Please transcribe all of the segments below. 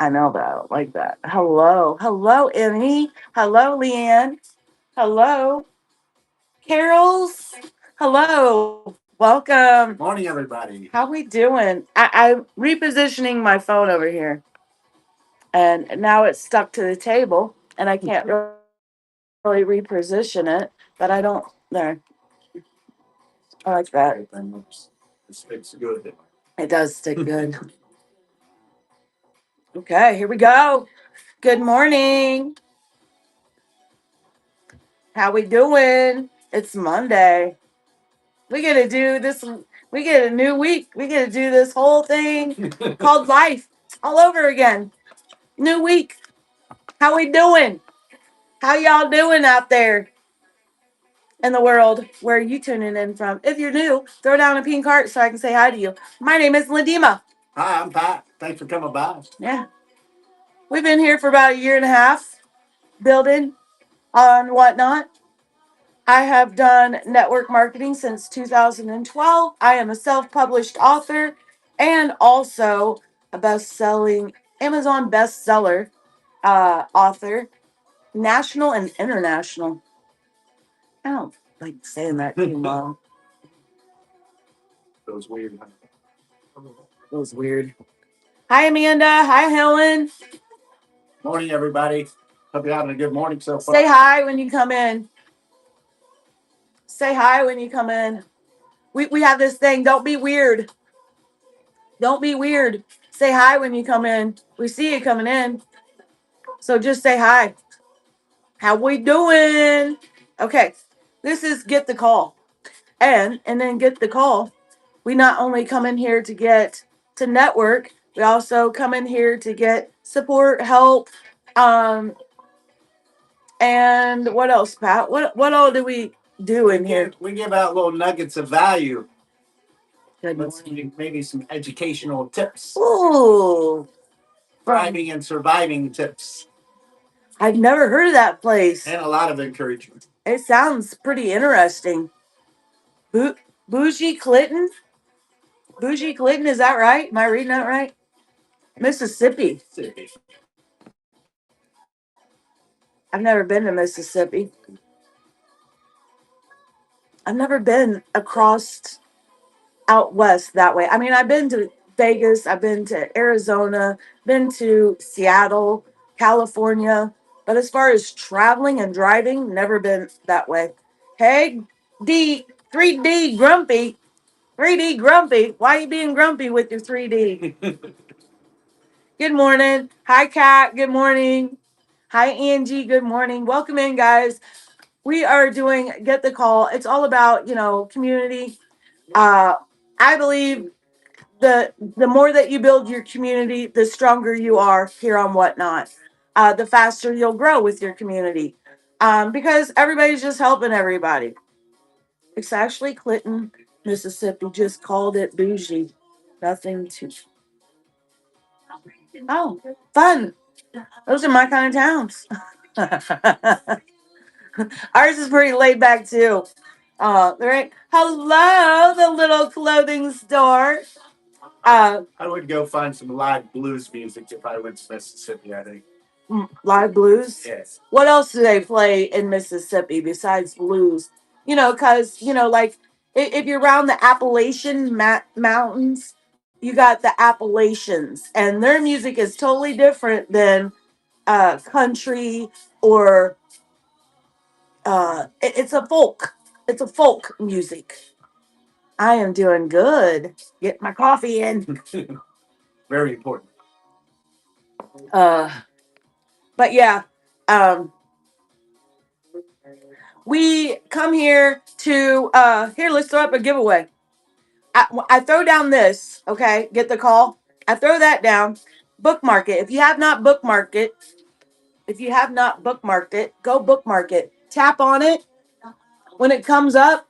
I know that. I don't like that. Hello. Hello, Emmy. Hello, Leanne. Hello, Carols. Hello. Welcome. Morning, everybody. How we doing? I'm repositioning my phone over here, and now it's stuck to the table, and I can't really reposition it. But I don't. There, I like that. It sticks good. It does stick good. Okay, here we go. Good morning. How we doing? It's Monday. We get to do this. We get a new week. We get to do this whole thing called life all over again. New week. How we doing? How y'all doing out there in the world? Where are you tuning in from? If you're new, throw down a pink heart so I can say hi to you. My name is Ladima. Hi, I'm Pat. Thanks for coming by. Yeah, we've been here for about a year and a half, building on whatnot. I have done network marketing since 2012. I am a self published author and also a best selling Amazon bestseller author, national and international. I don't like saying that too long. Feels weird. Feels weird. Hi, Amanda. Hi, Helen. Morning, everybody. Hope you're having a good morning so far. Say hi when you come in. Say hi when you come in. We have this thing. Don't be weird. Don't be weird. Say hi when you come in. We see you coming in. So just say hi. How we doing? Okay. This is get the call. And then get the call. We not only come in here to get to network, we also come in here to get support, help, um, and what else, Pat? What all do we do in here? We give out little nuggets of value. Good Let's morning. maybe some educational tips. Ooh. Thriving and surviving tips. I've never heard of that place. And a lot of encouragement. It sounds pretty interesting. Bougie Clinton? Bougie Clinton, is that right? Am I reading that right? Mississippi. I've never been to Mississippi. I've never been across out west that way. I mean, I've been to Vegas, I've been to Arizona, been to Seattle, California, but as far as traveling and driving, never been that way. Hey, D, 3D Grumpy, 3D Grumpy, why are you being grumpy with your 3D? Good morning. Hi, Kat. Good morning. Hi, Angie. Good morning. Welcome in, guys. We are doing Get the Call. It's all about, community. Uh, I believe the more that you build your community, the stronger you are here on Whatnot. The faster you'll grow with your community. Because everybody's just helping everybody. It's actually Clinton, Mississippi, just called it bougie. Nothing to. Oh, fun. Those are my kind of towns. Ours is pretty laid back too. Right. Hello, the little clothing store. I would go find some live blues music if I went to Mississippi, I think. Live blues. Yes. What else do they play in Mississippi besides blues? Because like if you're around the Appalachian mountains, you got the Appalachians, and their music is totally different than country or it's a folk. It's a folk music. I am doing good. Get my coffee in. Very important. Uh, but yeah, um, we come here to here. Let's throw up a giveaway. I throw down this. Okay, get the call. I throw that down. Bookmark it. If you have not bookmarked it, go bookmark it. Tap on it. When it comes up,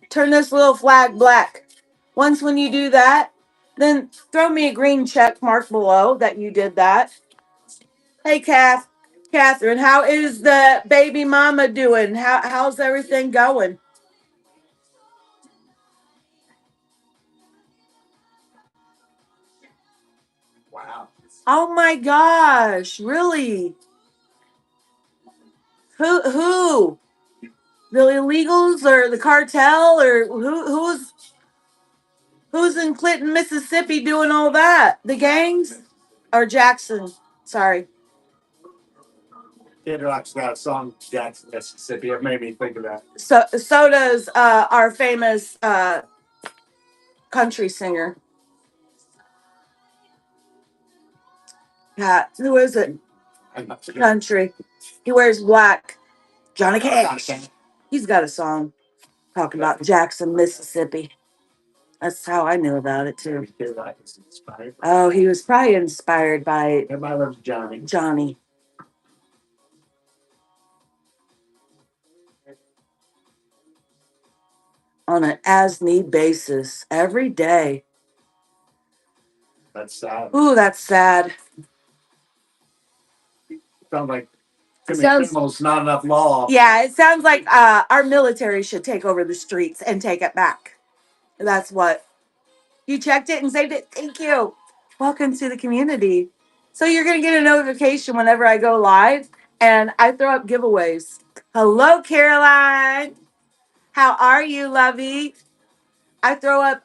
turn this little flag black. Once when you do that, then throw me a green check mark below that you did that. Hey, Catherine, how is the baby mama doing? How's everything going? Wow. Oh my gosh, really? Who? The illegals or the cartel or who's in Clinton, Mississippi doing all that? The gangs? Or Jackson? Sorry. Kid Rock's got a song, Jackson, Mississippi. It made me think of that. So does our famous country singer. Who is it? I'm not sure. Country. He wears black. Johnny Cash. He's got a song talking about Jackson, Mississippi. That's how I knew about it too. Kid Rock is inspired. Oh, he was probably inspired by Everybody loves Johnny. Johnny. On an as need basis every day. That's sad. Ooh, that's sad. Sounds like too many Sounds criminals, not enough law. Yeah, it sounds like our military should take over the streets and take it back. That's what you checked it and saved it. Thank you. Welcome to the community. So you're gonna get a notification whenever I go live and I throw up giveaways. Hello, Caroline. How are you, lovey? I throw up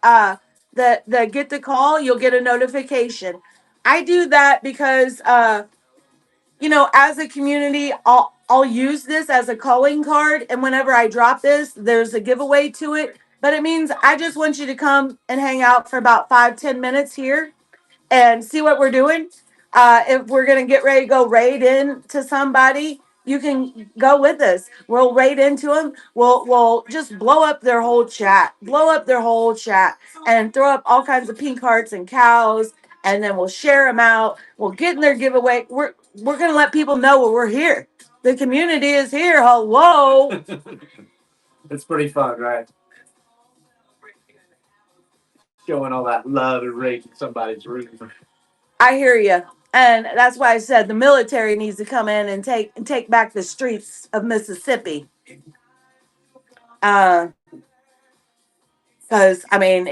the get the call, you'll get a notification. I do that because as a community, I'll use this as a calling card, and whenever I drop this, there's a giveaway to it. But it means I just want you to come and hang out for about 5-10 minutes here and see what we're doing. If we're gonna get ready to go raid into somebody, you can go with us. We'll raid into them. We'll just blow up their whole chat, and throw up all kinds of pink hearts and cows, and then we'll share them out. We'll get in their giveaway. We're gonna let people know we're here. The community is here. Hello. It's pretty fun, right? Showing all that love and rage in somebody's room. I hear you. And that's why I said the military needs to come in and take back the streets of Mississippi. Because I mean,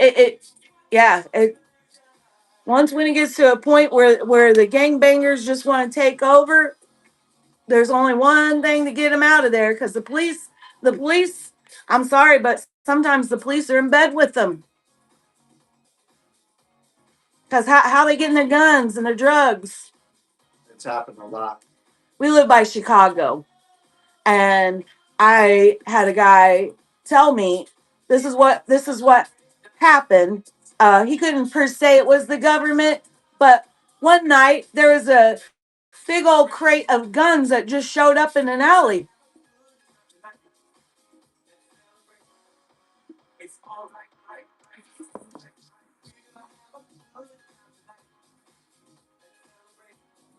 yeah. Once when it gets to a point where the gangbangers just want to take over, there's only one thing to get them out of there. Because the police. I'm sorry, but sometimes the police are in bed with them. Because how they getting their guns and their drugs? It's happened a lot. We live by Chicago. And I had a guy tell me this is what happened. He couldn't per se it was the government, but one night there was a big old crate of guns that just showed up in an alley.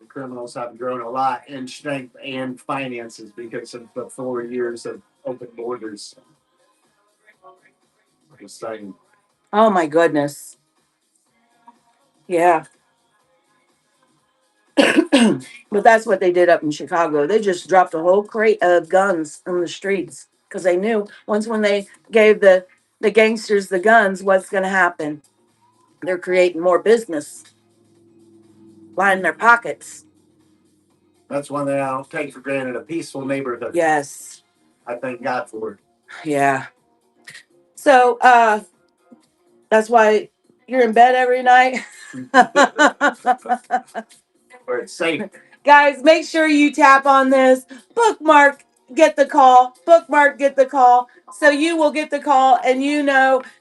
The criminals have grown a lot in strength and finances because of the 4 years of open borders. Just saying. Oh my goodness. Yeah. But that's what they did up in Chicago. They just dropped a whole crate of guns on the streets because they knew once when they gave the gangsters the guns, what's going to happen? They're creating more business, lining their pockets. That's one thing I don't take for granted. A peaceful neighborhood. Yes. I thank God for it. Yeah. So that's why you're in bed every night. Where it's safe. Guys, make sure you tap on this. Bookmark, get the call. Bookmark, get the call. So you will get the call and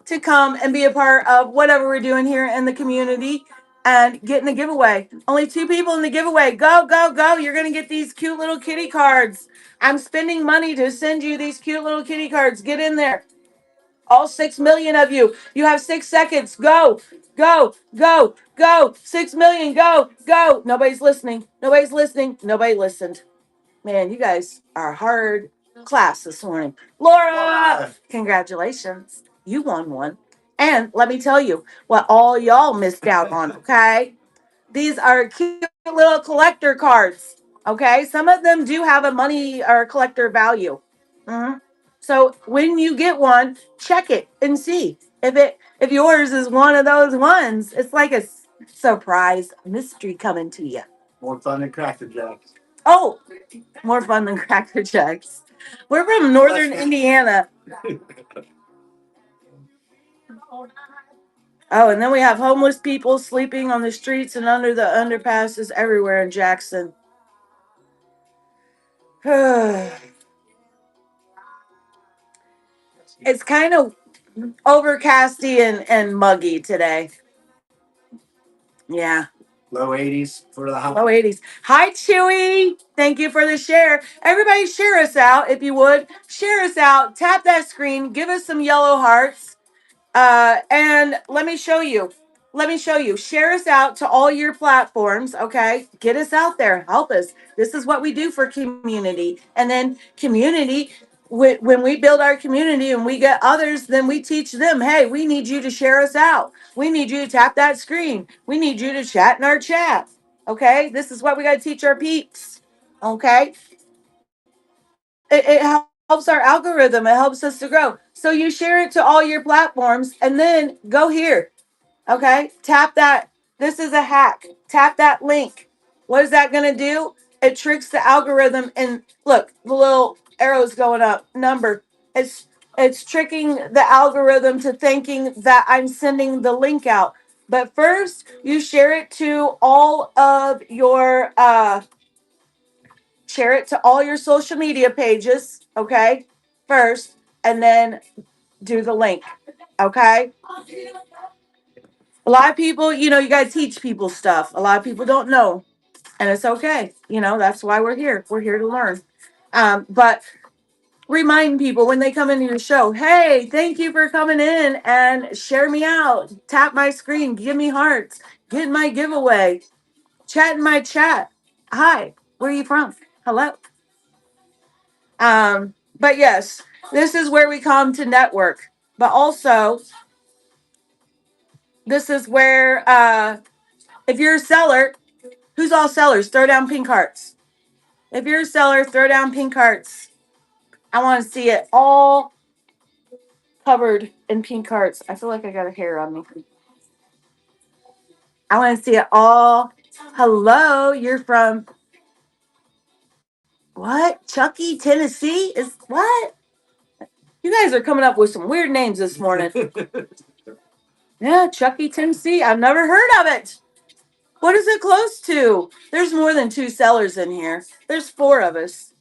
to come and be a part of whatever we're doing here in the community and get in the giveaway. Only 2 people in the giveaway. Go, go, go. You're going to get these cute little kitty cards. I'm spending money to send you these cute little kitty cards. Get in there. All 6 million of you. You have 6 seconds. Go, go, go, go. 6 million. Go, go. Nobody's listening. Nobody's listening. Nobody listened. Man, you guys are hard class this morning. Laura, congratulations. You won one. And let me tell you what all y'all missed out on, okay? These are cute little collector cards, okay? Some of them do have a money or collector value. Mhm. So when you get one, check it and see if yours is one of those ones. It's like Surprise mystery coming to you. More fun than Cracker Jacks. Oh, more fun than Cracker Jacks. We're from northern Indiana. Oh, and then we have homeless people sleeping on the streets and under the underpasses everywhere in Jackson. It's kind of overcasty and muggy today. Yeah. Low 80s for the Low 80s. Hi, Chewy. Thank you for the share. Everybody, share us out if you would. Share us out. Tap that screen. Give us some yellow hearts. And let me show you. Let me show you. Share us out to all your platforms. Okay. Get us out there. Help us. This is what we do for community. And then community, when we build our community and we get others, then we teach them, hey, we need you to share us out. We need you to tap that screen. We need you to chat in our chat. Okay. This is what we got to teach our peeps. Okay. It helps our algorithm. It helps us to grow. So you share it to all your platforms and then go here. Okay. Tap that. This is a hack. Tap that link. What is that going to do? It tricks the algorithm. And look, the little arrows going up. Number. It's it's tricking the algorithm to thinking that I'm sending the link out. But first, you share it to all of your share it to all your social media pages, okay? First, and then do the link, okay? A lot of people, you got to teach people stuff. A lot of people don't know, and it's okay. That's why we're here. We're here to learn. But remind people when they come into your show, hey, thank you for coming in and share me out. Tap my screen, give me hearts, get my giveaway, chat in my chat. Hi, where are you from? Hello. But yes, this is where we come to network. But also, this is where if you're a seller, who's all sellers? Throw down pink hearts. If you're a seller, throw down pink hearts. I want to see it all covered in pink hearts. I feel like I got a hair on me. I want to see it all. Hello, you're from what? Chucky, Tennessee? Is what? You guys are coming up with some weird names this morning. Yeah, Chucky, Tennessee. I've never heard of it. What is it close to? There's more than two sellers in here. There's four of us.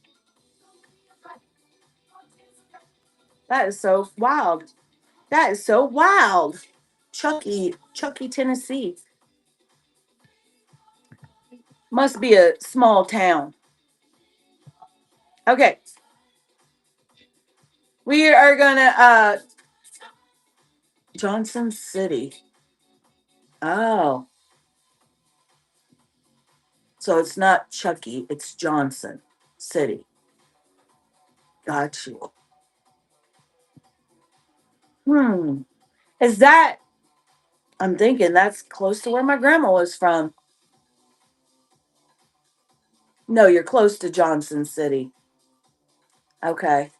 That is so wild. That is so wild. Chucky, Tennessee. Must be a small town. Okay. We are gonna Johnson City. Oh. So it's not Chucky, it's Johnson City. Got you. Hmm. Is that I'm thinking that's close to where my grandma was from. No, you're close to Johnson City. Okay.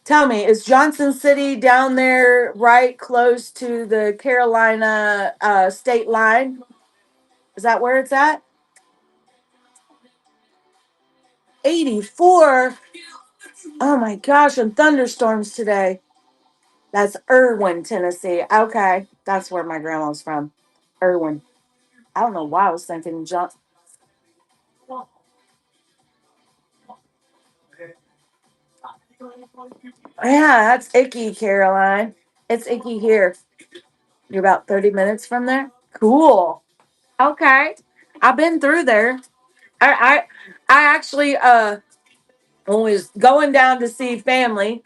Tell me, is Johnson City down there right close to the Carolina state line? Is that where it's at? 84. Oh my gosh, and thunderstorms today. That's Irwin, Tennessee. Okay, that's where my grandma's from. Irwin. I don't know why I was thinking John. Yeah, that's icky, Caroline. It's icky here. You're about 30 minutes from there? Cool. Okay. I've been through there. I I actually when we was going down to see family,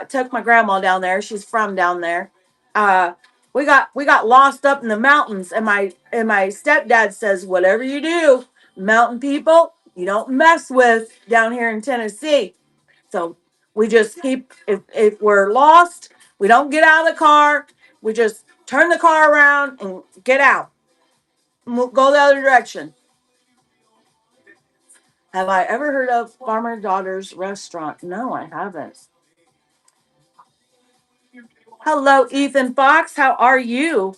took my grandma down there. She's from down there. Uh, we got lost up in the mountains, and my stepdad says, whatever you do, mountain people, you don't mess with down here in Tennessee. So we just keep if we're lost, we don't get out of the car. We just turn the car around and get out. And we'll go the other direction. Have I ever heard of Farmer Daughter's Restaurant? No, I haven't. Hello, Ethan Fox. How are you?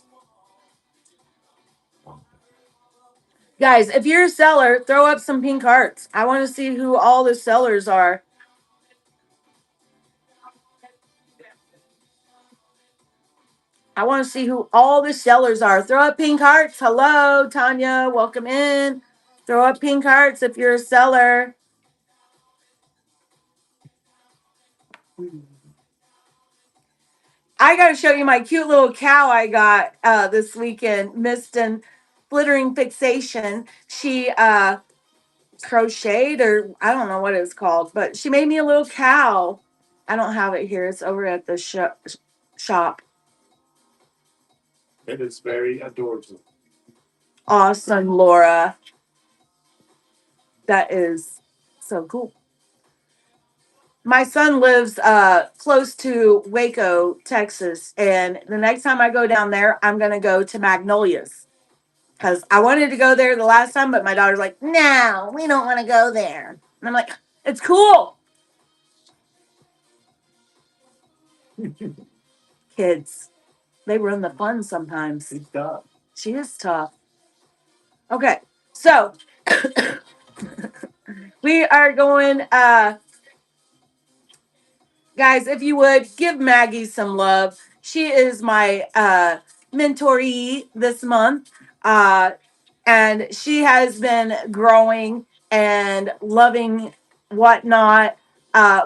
Guys, if you're a seller, throw up some pink hearts. I want to see who all the sellers are. I want to see who all the sellers are. Throw up pink hearts. Hello, Tanya. Welcome in. Throw up pink hearts if you're a seller. I got to show you my cute little cow I got this weekend, Mist and Glittering Fixation. She crocheted, or I don't know what it's called, but she made me a little cow. I don't have it here. It's over at the shop. It is very adorable. Awesome, Laura. That is so cool. My son lives close to Waco, Texas, and the next time I go down there, I'm gonna go to Magnolias because I wanted to go there the last time, but my daughter's like, "No, we don't want to go there," and I'm like, "It's cool, kids. They run the fun sometimes." He's tough. She is tough. Okay, so we are going. Guys, if you would give Maggie some love. She is my mentoree this month. Uh, and she has been growing and loving whatnot.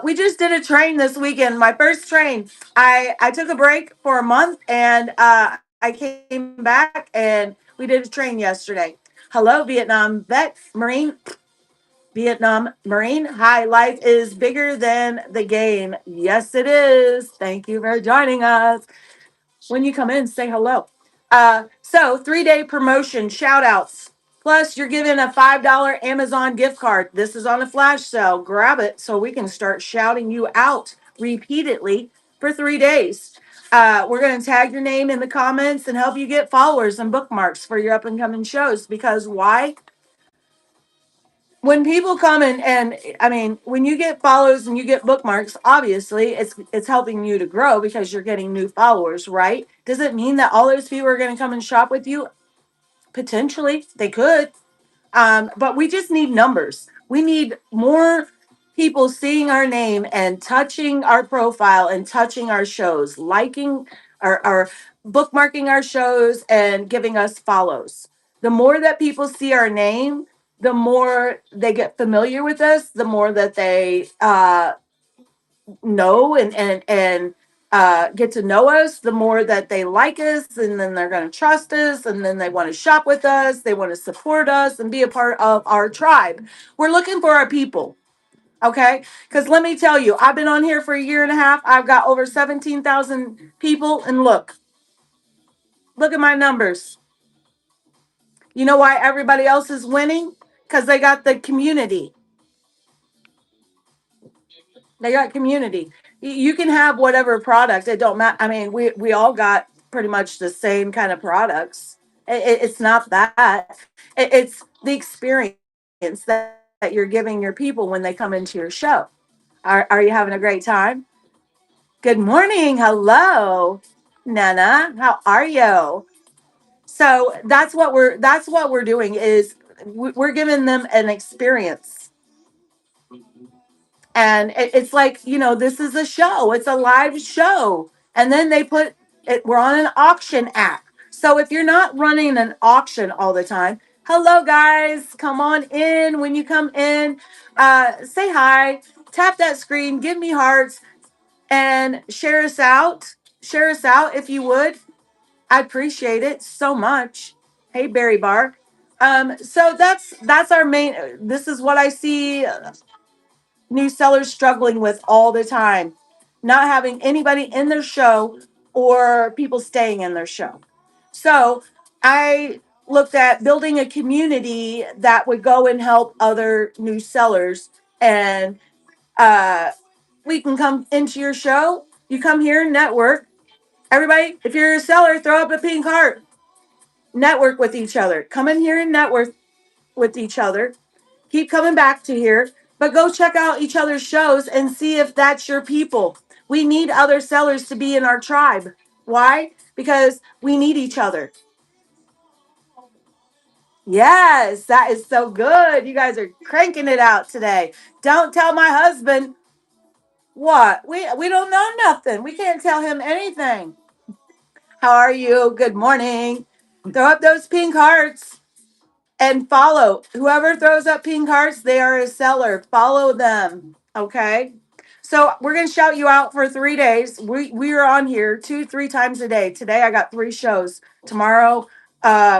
We just did a train this weekend, my first train. I took a break for a month and I came back and we did a train yesterday. Hello, Vietnam vet, Marine, Vietnam Marine. Hi, life is bigger than the game. Yes, it is. Thank you for joining us. When you come in, say hello. So 3-day promotion, shout outs. Plus, you're given a $5 Amazon gift card. This is on a flash sale. Grab it so we can start shouting you out repeatedly for 3 days. We're going to tag your name in the comments and help you get followers and bookmarks for your up and coming shows. Because why? When people come and I mean, when you get follows and you get bookmarks, obviously it's helping you to grow because you're getting new followers, right? Does it mean that all those people are going to come and shop with you? Potentially, they could. But we just need numbers. We need more people seeing our name and touching our profile and touching our shows, liking or bookmarking our shows and giving us follows. The more that people see our name, the more they get familiar with us, the more that they know and get to know us, the more that they like us, and then they're going to trust us, and then they want to shop with us, they want to support us and be a part of our tribe. We're looking for our people. Okay, because let me tell you, I've been on here for a year and a half. I've got over 17,000 people, and look at my numbers. You know why everybody else is winning? Because they got the community. They got community. You can have whatever product. It don't matter. I mean, we all got pretty much the same kind of products. It's not that. It's the experience that you're giving your people when they come into your show. Are you having a great time? Good morning. Hello, Nana. How are you? So that's what we're doing is we're giving them an experience. And it's like, this is a show, it's a live show, and then they put it, we're on an auction app. So if you're not running an auction all the time, hello guys, come on in. When you come in, say hi, tap that screen, give me hearts, and share us out if you would. I appreciate it so much. Hey, Barry Bar. So that's our main. This is what I see new sellers struggling with all the time, not having anybody in their show or people staying in their show. So I looked at building a community that would go and help other new sellers. And uh, we can come into your show. You come here and network. Everybody, if you're a seller, throw up a pink heart. Network with each other. Come in here and network with each other. Keep coming back to here, but go check out each other's shows and see if that's your people. We need other sellers to be in our tribe. Why? Because we need each other. Yes, that is so good. You guys are cranking it out today. Don't tell my husband what. We don't know nothing. We can't tell him anything. How are you? Good morning. Throw up those pink hearts and follow. Whoever throws up pink hearts, they are a seller. Follow them. Okay. So we're gonna shout you out for 3 days. We are on here 2, 3 times a day. Today I got 3 shows. Tomorrow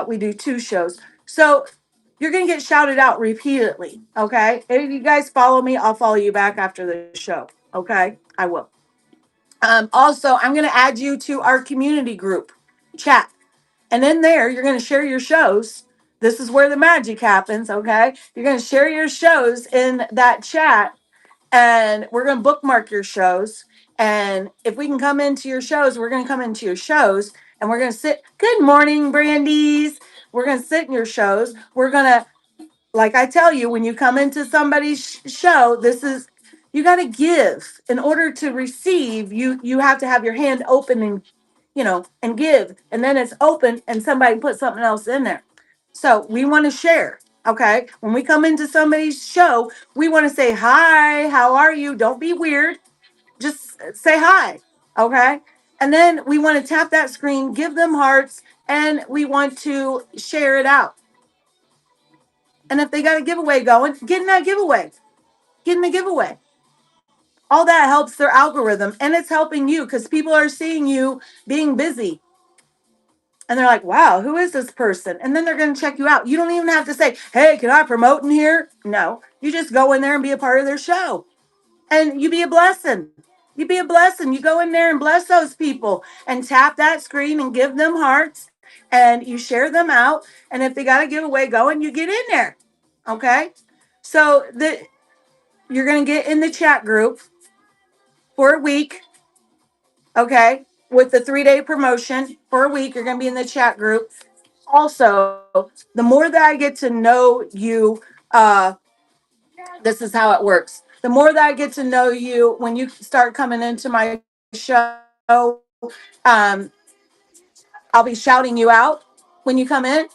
we do 2 shows. So you're gonna get shouted out repeatedly. Okay. If you guys follow me, I'll follow you back after the show. Okay. I will. Also, I'm gonna add you to our community group chat. And in there, you're going to share your shows. This is where the magic happens, okay? You're going to share your shows in that chat, and we're going to bookmark your shows. And if we can come into your shows, we're going to come into your shows, and we're going to sit. Good morning, Brandies. We're going to sit in your shows. We're going to, like I tell you, when you come into somebody's show, this is, you got to give. In order to receive, you have to have your hand open and, and give. And then it's open and somebody put something else in there. So we want to share. Okay. When we come into somebody's show, we want to say, hi, how are you? Don't be weird. Just say hi. Okay. And then we want to tap that screen, give them hearts, and we want to share it out. And if they got a giveaway going, get in that giveaway. Get in the giveaway. All that helps their algorithm, and it's helping you because people are seeing you being busy. And they're like, wow, who is this person? And then they're going to check you out. You don't even have to say, hey, can I promote in here? No, you just go in there and be a part of their show. And you be a blessing. You be a blessing. You go in there and bless those people and tap that screen and give them hearts and you share them out. And if they got a giveaway going, you get in there. Okay. So you're going to get in the chat group for a week. Okay. With the 3-day promotion for a week, you're going to be in the chat group. Also, the more that I get to know you, this is how it works. The more that I get to know you, when you start coming into my show, um, I'll be shouting you out when you come in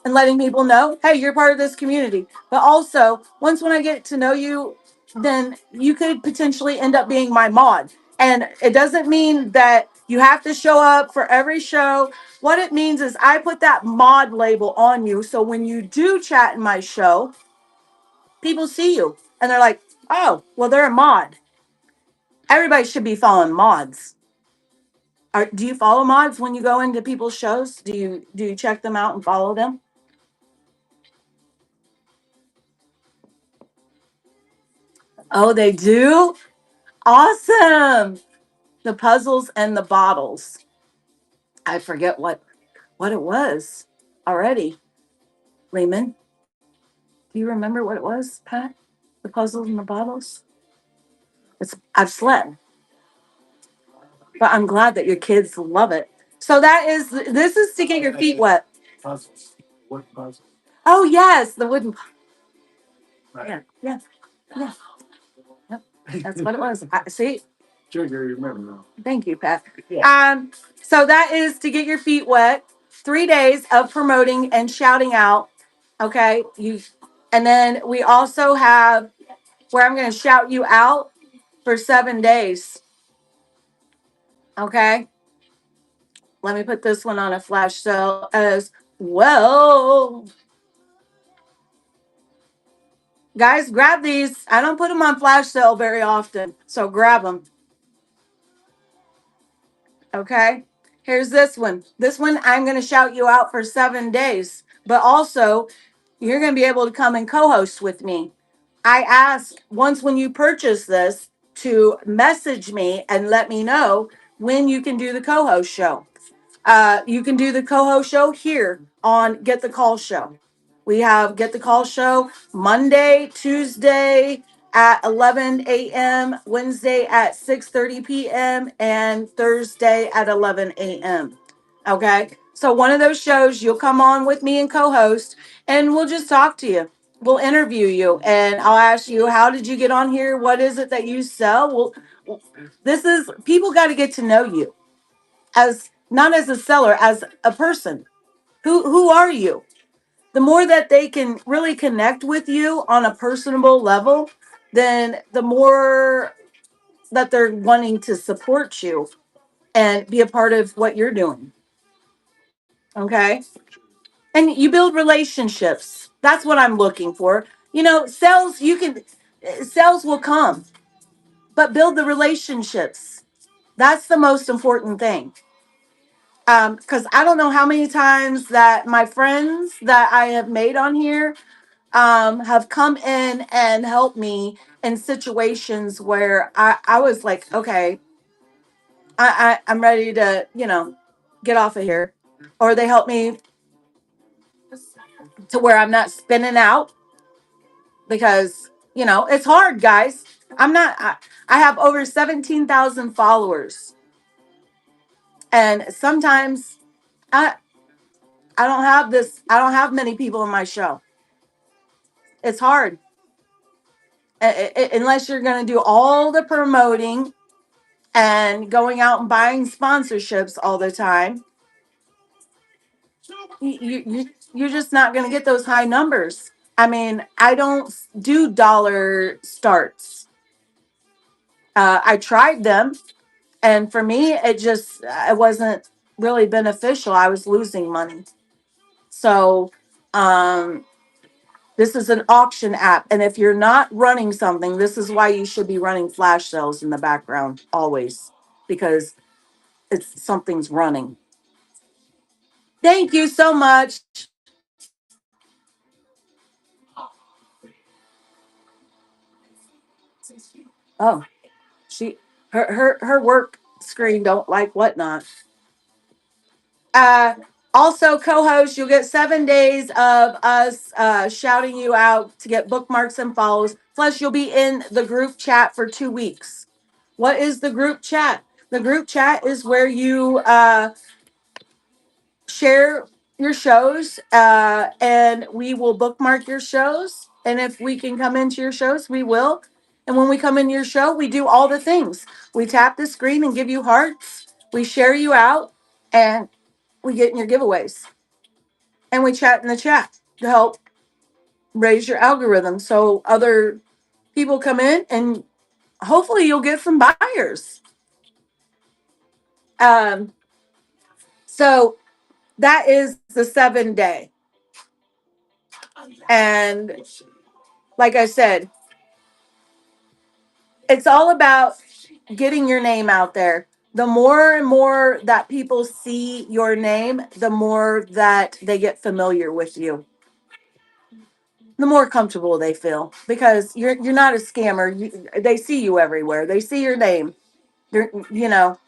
and letting people know, hey, you're part of this community. But also, once when I get to know you, then you could potentially end up being my mod. And it doesn't mean that you have to show up for every show. What it means is I put that mod label on you. So when you do chat in my show, people see you and they're like, oh, well, they're a mod. Everybody should be following mods. Do you follow mods when you go into people's shows? Do you check them out and follow them? Oh, they do? Awesome. The puzzles and the bottles. I forget what it was already. Lehman, do you remember what it was, Pat? The puzzles and the bottles? I've slept, but I'm glad that your kids love it. So this is to get your feet wet. Puzzles. What puzzles? Oh yes, the wooden. Right. Yeah, yeah, yeah. Yep. That's what it was. See, Sure, you remember now. thank you, Pat. Yeah. So that is to get your feet wet. 3 days of promoting and shouting out. Okay, and then we also have where I'm going to shout you out for 7 days. Okay, let me put this one on a flash sale as well. Guys, grab these. I don't put them on flash sale very often, so grab them. Okay. Here's this one. This one, I'm going to shout you out for 7 days, but also you're going to be able to come and co host with me. I ask once when you purchase this to message me and let me know when you can do the co host show. You can do the co-host show here on Get the Call Show. We have Get the Call Show Monday, Tuesday at 11 a.m., Wednesday at 6:30 p.m., and Thursday at 11 a.m. Okay, so one of those shows you'll come on with me and co-host, and we'll just talk to you. we'll interview you and I'll ask you, how did you get on here? What is it that you sell? Well, this is people got to get to know you as not as a seller, as a person. Who are you? The more that they can really connect with you on a personable level, then the more that they're wanting to support you and be a part of what you're doing. Okay. And you build relationships. That's what I'm looking for. You know, sales will come, but build the relationships. That's the most important thing. Because I don't know how many times that my friends that I have made on here have come in and helped me in situations where I was like, okay, I'm ready to, get off of here. Or they help me to where I'm not spinning out because, it's hard, guys. I have over 17,000 followers. And sometimes I, I don't have many people in my show. It's hard. Unless you're going to do all the promoting and going out and buying sponsorships all the time, you're just not going to get those high numbers. I mean, I don't do dollar starts. I tried them, and for me, it wasn't really beneficial. I was losing money. So, um, this is an auction app, and if you're not running something, this is why you should be running flash sales in the background always, because it's something's running. Thank you so much. Oh, she her work screen don't like whatnot. Uh, Also, co-host, you'll get 7 days of us shouting you out to get bookmarks and follows. Plus, you'll be in the group chat for 2 weeks. What is the group chat? The group chat is where you share your shows, and we will bookmark your shows. And if we can come into your shows, we will. And when we come in your show, we do all the things. We tap the screen and give you hearts. We share you out, and we get in your giveaways. And we chat in the chat to help raise your algorithm so other people come in and hopefully you'll get some buyers. Um, so that is the 7 day. And like I said, it's all about getting your name out there. The more and more that people see your name, the more that they get familiar with you, the more comfortable they feel because you're not a scammer. They see you everywhere. They see your name. You're not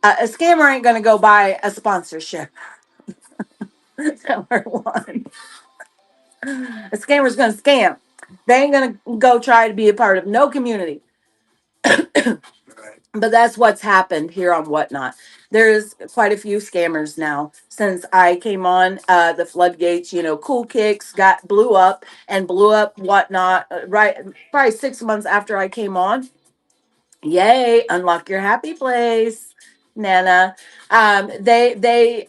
a scammer. Ain't gonna go buy a sponsorship. Number one, a scammer's gonna scam. They ain't gonna go try to be a part of no community. But that's what's happened here on Whatnot. There's quite a few scammers now since I came on. The floodgates, Cool Kicks got blew up Whatnot. Right, probably 6 months after I came on. Yay! Unlock your happy place, Nana. They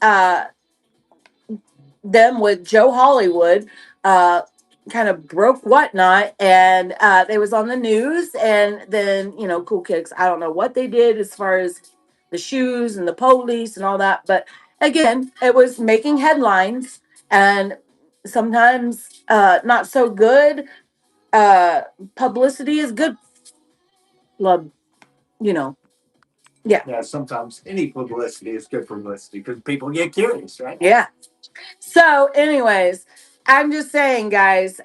them with Joe Hollywood uh kind of broke Whatnot, and they was on the news, and then Cool Kicks, I don't know what they did as far as the shoes and the police and all that, but again, it was making headlines, and sometimes not so good uh publicity is good. Love, you know yeah. Yeah, sometimes any publicity is good publicity because people get curious, right? Yeah. So, anyways, I'm just saying, guys,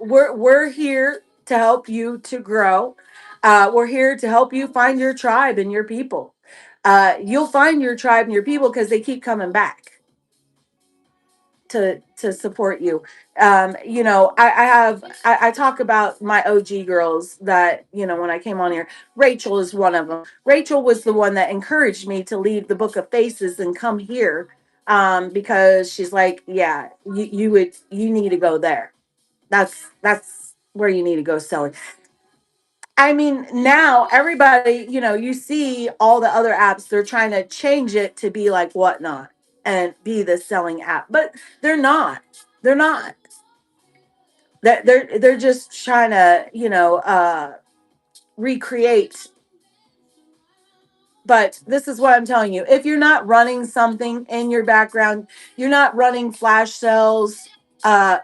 we're here to help you to grow. We're here to help you find your tribe and your people. You'll find your tribe and your people because they keep coming back to support you. I talk about my OG girls that when I came on here. Rachel is one of them. Rachel was the one that encouraged me to leave the Book of Faces and come here because she's like, yeah, you need to go there. That's where you need to go selling. I mean, now everybody, you see all the other apps, they're trying to change it to be like Whatnot and be the selling app, but they're not. They're not. They're just trying to, recreate. But this is what I'm telling you. If you're not running something in your background, you're not running flash sales,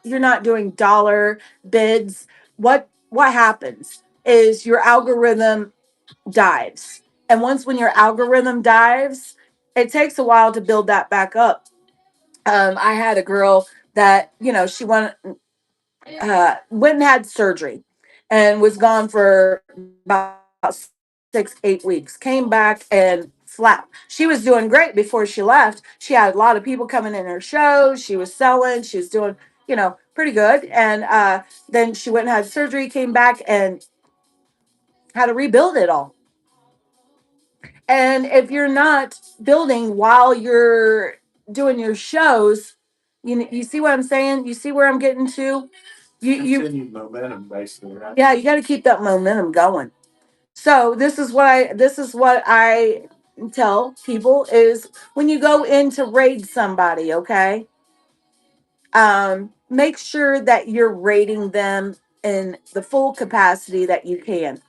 you're not doing dollar bids, what happens is your algorithm dives. And once when your algorithm dives, it takes a while to build that back up. I had a girl that, she went and had surgery and was gone for about 6, 8 weeks. Came back and flat. She was doing great before she left. She had a lot of people coming in her shows. She was selling. She was doing, pretty good. And then she went and had surgery, came back and had to rebuild it all. And if you're not building while you're doing your shows, you see what I'm saying? You see where I'm getting to? Continued momentum, basically, right? Yeah, you got to keep that momentum going. So this is what I tell people is when you go in to raid somebody, okay? Make sure that you're rating them in the full capacity that you can.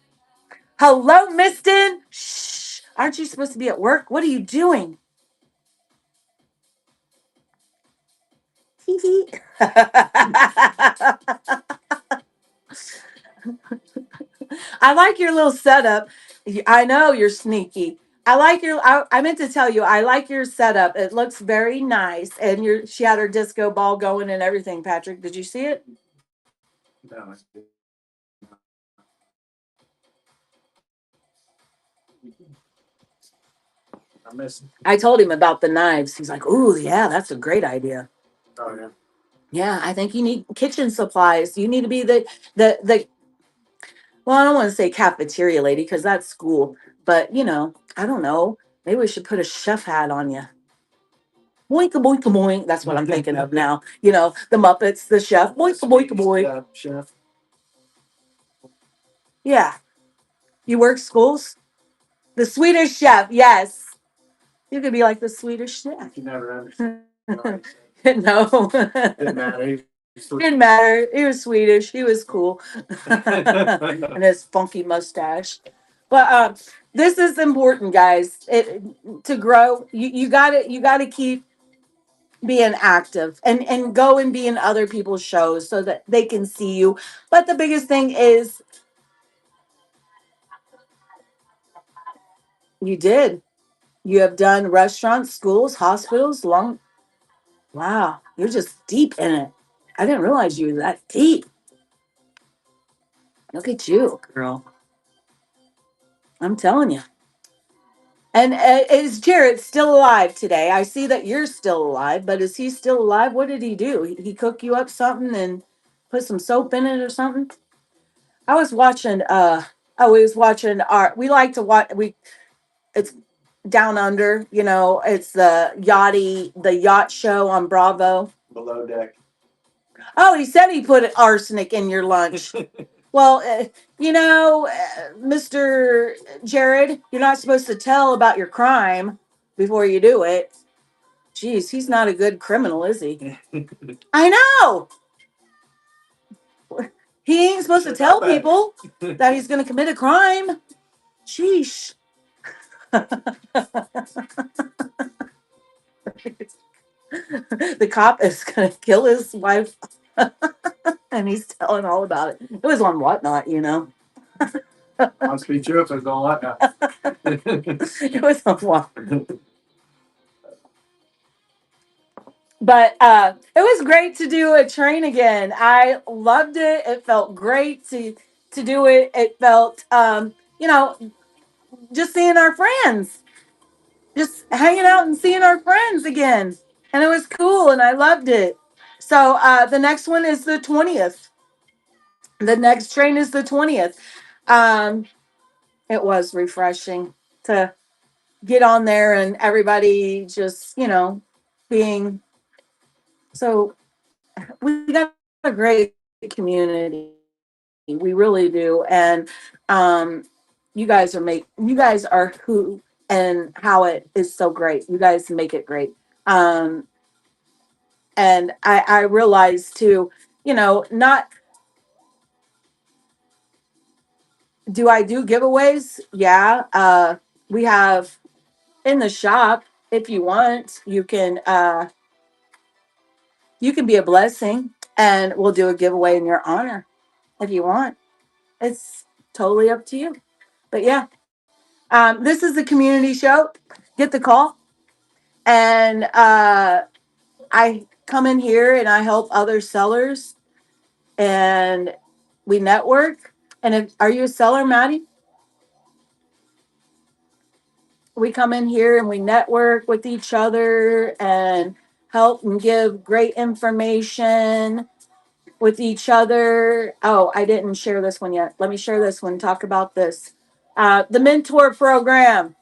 Hello, Miston. Shh. Aren't you supposed to be at work? What are you doing? Hee hee. I like your little setup. I know you're sneaky. I meant to tell you, I like your setup. It looks very nice. And she had her disco ball going and everything, Patrick. Did you see it? No, I missed it. I told him about the knives. He's like, "Ooh, yeah, that's a great idea." Oh, yeah. Yeah, I think you need kitchen supplies. You need to be the well, I don't want to say cafeteria lady because that's school, but I don't know. Maybe we should put a chef hat on you. Boink a boink a boink. That's what I'm thinking of now. The Muppets, the chef. Boink a boink a boink. Chef. Yeah. You work schools? The Swedish chef, yes. You could be like the Swedish chef. You never understand. No. Didn't matter. Didn't matter. He was Swedish. He was cool. And his funky mustache. But this is important, guys. To grow, you gotta keep being active and go and be in other people's shows so that they can see you. But the biggest thing is you did. You have done restaurants, schools, hospitals, long. Wow, you're just deep in it. I didn't realize you were that deep. Look at you, girl. I'm telling you. And is Jared still alive today? I see that you're still alive, but is he still alive? What did he do? He cook you up something and put some soap in it or something? I was watching I was watching our we like to watch we it's Down Under, it's the yacht show on Bravo. Below deck. Oh, he said he put arsenic in your lunch. Well, Mr. Jared, you're not supposed to tell about your crime before you do it. Jeez, he's not a good criminal, is he? I know. He ain't supposed to tell people that he's going to commit a crime. Sheesh. The cop is going to kill his wife, and he's telling all about it. It was on Whatnot. Must be true if it's on Whatnot. It was on Whatnot. But it was great to do a train again. I loved it. It felt great to do it. It felt just seeing our friends, just hanging out and seeing our friends again. And it was cool and I loved it. So the next one is the 20th. The next train is the 20th. Um, it was refreshing to get on there and everybody just, being so we got a great community. We really do. And you you guys are who and how it is so great. You guys make it great. Um and I realized too, not do I do giveaways? Yeah. We have in the shop, if you want, you can be a blessing and we'll do a giveaway in your honor if you want. It's totally up to you. But yeah, this is the community show. Get the call. And I come in here and I help other sellers and we network. And are you a seller, Maddie? We come in here and we network with each other and help and give great information with each other. Oh, I didn't share this one yet. Let me share this one. Talk about this. The mentor program.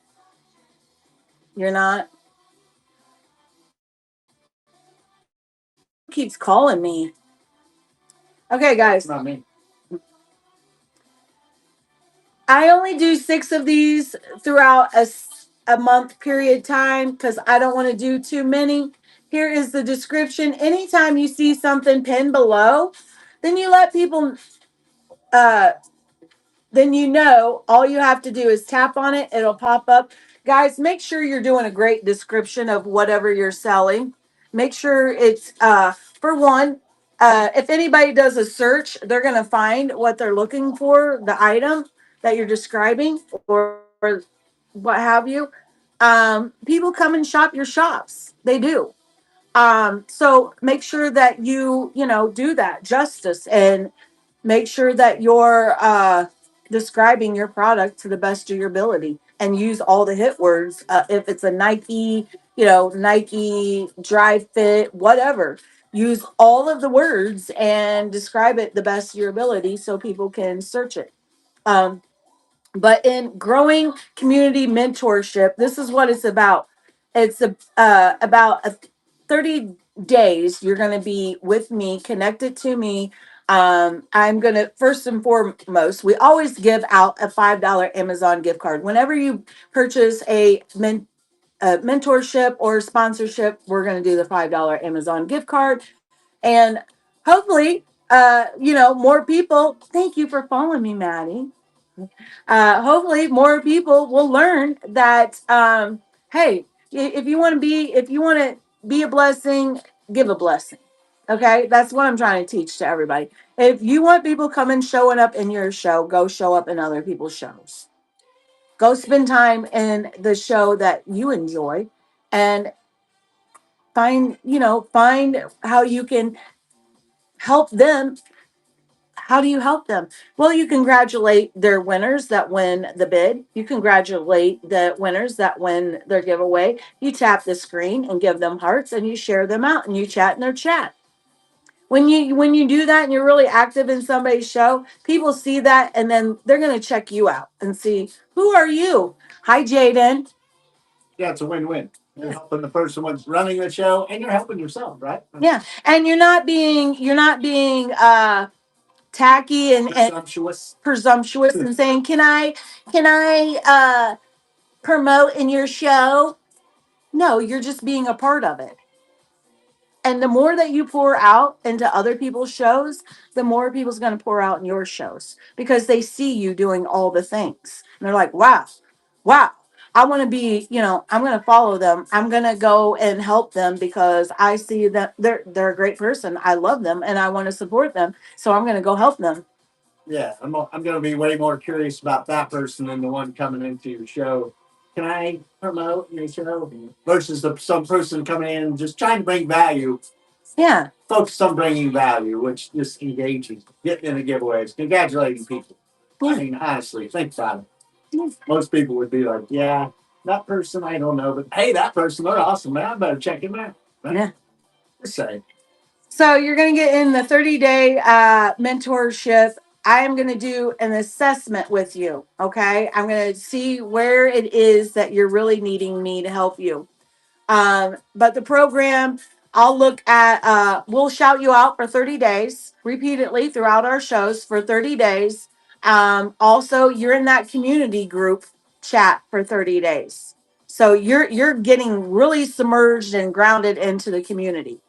You're not. Who keeps calling me? Okay, guys. Not me. I only do 6 of these throughout a month period time because I don't want to do too many. Here is the description. Anytime you see something pinned below, then you let people uh, then all you have to do is tap on it. It'll pop up. Guys, make sure you're doing a great description of whatever you're selling. Make sure it's, for one, if anybody does a search, they're going to find what they're looking for, the item that you're describing or what have you. People come and shop your shops. They do. So make sure that you do that justice and make sure that you're describing your product to the best of your ability and use all the hit words. If it's a Nike, Nike dry fit, whatever, use all of the words and describe it the best of your ability so people can search it. Um, but in growing community mentorship, this is what it's about. It's about 30 days. You're going to be with me, connected to me. I'm going to, first and foremost, we always give out a $5 Amazon gift card. Whenever you purchase a mentorship or sponsorship, we're going to do the $5 Amazon gift card. And hopefully, more people, thank you for following me, Maddie. Hopefully more people will learn that hey, if you want to be a blessing, give a blessing. Okay, that's what I'm trying to teach to everybody. If you want people coming showing up in your show, go show up in other people's shows. Go spend time in the show that you enjoy and find how you can help them. How do you help them? Well, you congratulate their winners that win the bid. You congratulate the winners that win their giveaway. You tap the screen and give them hearts and you share them out and you chat in their chat. When you do that and you're really active in somebody's show, people see that and then they're going to check you out and see, who are you? Hi, Jaden. Yeah, it's a win-win. You're helping the person who's running the show, and you're helping yourself, right? Yeah, and you're not being tacky and presumptuous and saying, can I promote in your show? No, you're just being a part of it. And the more that you pour out into other people's shows, the more people's going to pour out in your shows because they see you doing all the things. And they're like, wow, wow. I want to be, I'm going to follow them. I'm going to go and help them because I see that they're a great person. I love them and I want to support them. So I'm going to go help them. Yeah, I'm going to be way more curious about that person than the one coming into your show. Can I promote your show? Versus some person coming in just trying to bring value. Yeah. Focus on bringing value, which just engaging, getting in the giveaways, congratulating people. Yeah. I mean, honestly, think about it. Yeah. Most people would be like, yeah, that person, I don't know, but hey, that person, they're awesome, man. I better check him out. Yeah. Just say. So you're going to get in the 30-day mentorship. I am going to do an assessment with you. Okay. I'm going to see where it is that you're really needing me to help you. But the program, I'll look at, we'll shout you out for 30 days repeatedly throughout our shows for 30 days. Also, you're in that community group chat for 30 days. So you're getting really submerged and grounded into the community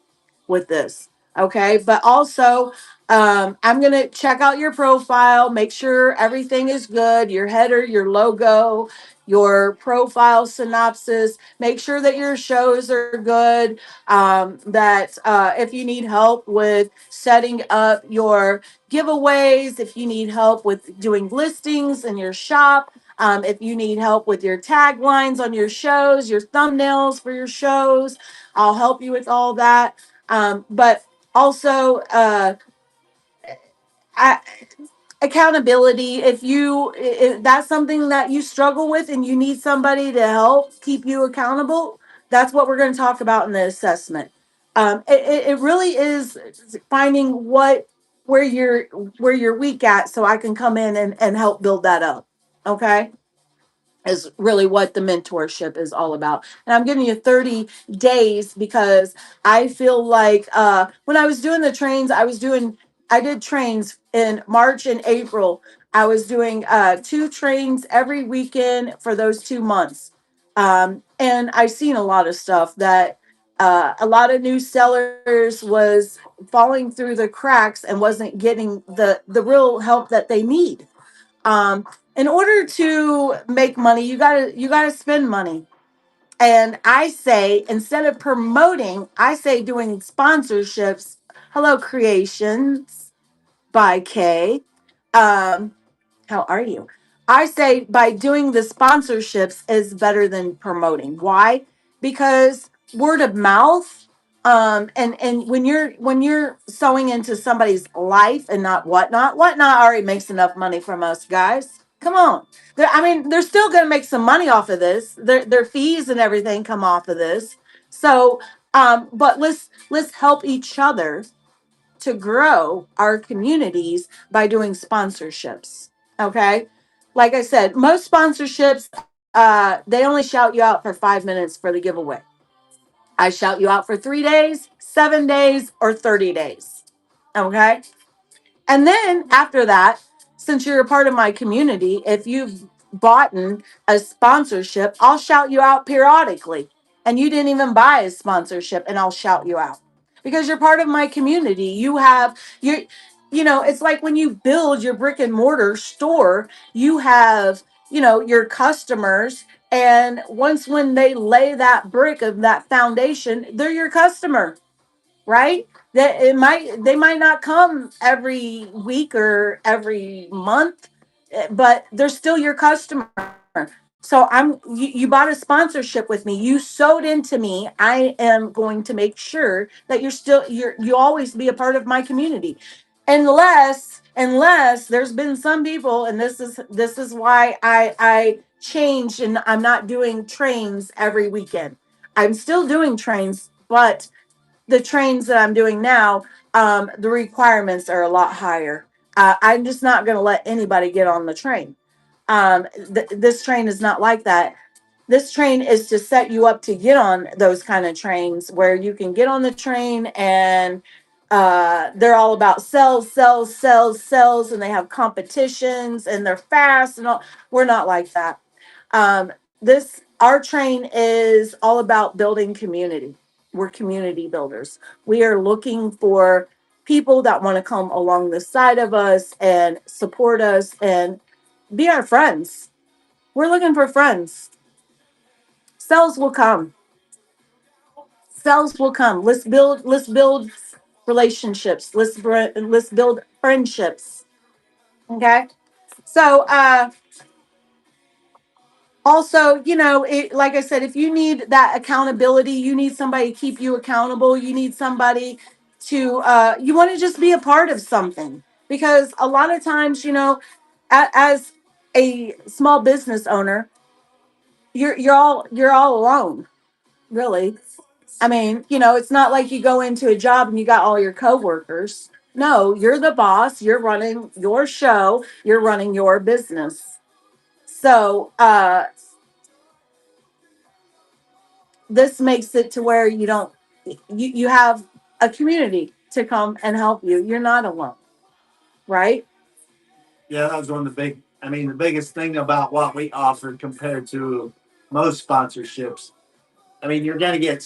with this. Okay. But also, I'm going to check out your profile, make sure everything is good, your header, your logo, your profile synopsis, make sure that your shows are good. That if you need help with setting up your giveaways, if you need help with doing listings in your shop, if you need help with your taglines on your shows, your thumbnails for your shows, I'll help you with all that. But also, I, accountability. If if that's something that you struggle with and you need somebody to help keep you accountable, that's what we're going to talk about in the assessment. It really is finding where you're weak at, so I can come in and help build that up. Okay, is really what the mentorship is all about. And I'm giving you 30 days because I feel like when I was doing the trains, I did trains in March and April. I was doing two trains every weekend for those 2 months. And I seen a lot of stuff that a lot of new sellers was falling through the cracks and wasn't getting the real help that they need. um, in order to make money, you gotta spend money. And I say, instead of promoting, I say doing sponsorships. Hello, Creations by Kay. Um, how are you? I say by doing the sponsorships is better than promoting. Why? Because word of mouth, and when you're sewing into somebody's life and not whatnot already makes enough money from us guys. Come on. I mean, they're still gonna make some money off of this. Their fees and everything come off of this. So but let's help each other to grow our communities by doing sponsorships. Okay. Like I said, most sponsorships, they only shout you out for 5 minutes for the giveaway. I shout you out for 3 days, 7 days, or 30 days. Okay. And then after that, since you're a part of my community, if you've bought a sponsorship, I'll shout you out periodically. And you didn't even buy a sponsorship, and I'll shout you out because you're part of my community. It's like when you build your brick and mortar store, you have, your customers. And once when they lay that brick of that foundation, they're your customer, right? That they might not come every week or every month, but they're still your customer. So you bought a sponsorship with me. You sewed into me. I am going to make sure that you always be a part of my community. Unless there's been some people, and this is why I changed and I'm not doing trains every weekend. I'm still doing trains, but the trains that I'm doing now, the requirements are a lot higher. I'm just not going to let anybody get on the train. This train is not like that. This train is to set you up to get on those kind of trains where you can get on the train and they're all about sales, sales, sales, sales, and they have competitions and they're fast and all. We're not like that. This our train is all about building community. We're community builders. We are looking for people that want to come along the side of us and support us and be our friends. We're looking for friends. Sales will come. Sales will come. Let's build relationships. Let's build friendships. Okay? So also, like I said, if you need that accountability, you need somebody to keep you accountable, you need somebody to you want to just be a part of something. Because a lot of times, as a small business owner, you're all alone, really. I mean, it's not like you go into a job and you got all your coworkers. No, you're the boss, you're running your show, you're running your business. So this makes it to where you don't you have a community to come and help you. You're not alone, right? Yeah, that was one of the big. I mean, the biggest thing about what we offered compared to most sponsorships. I mean, you're going to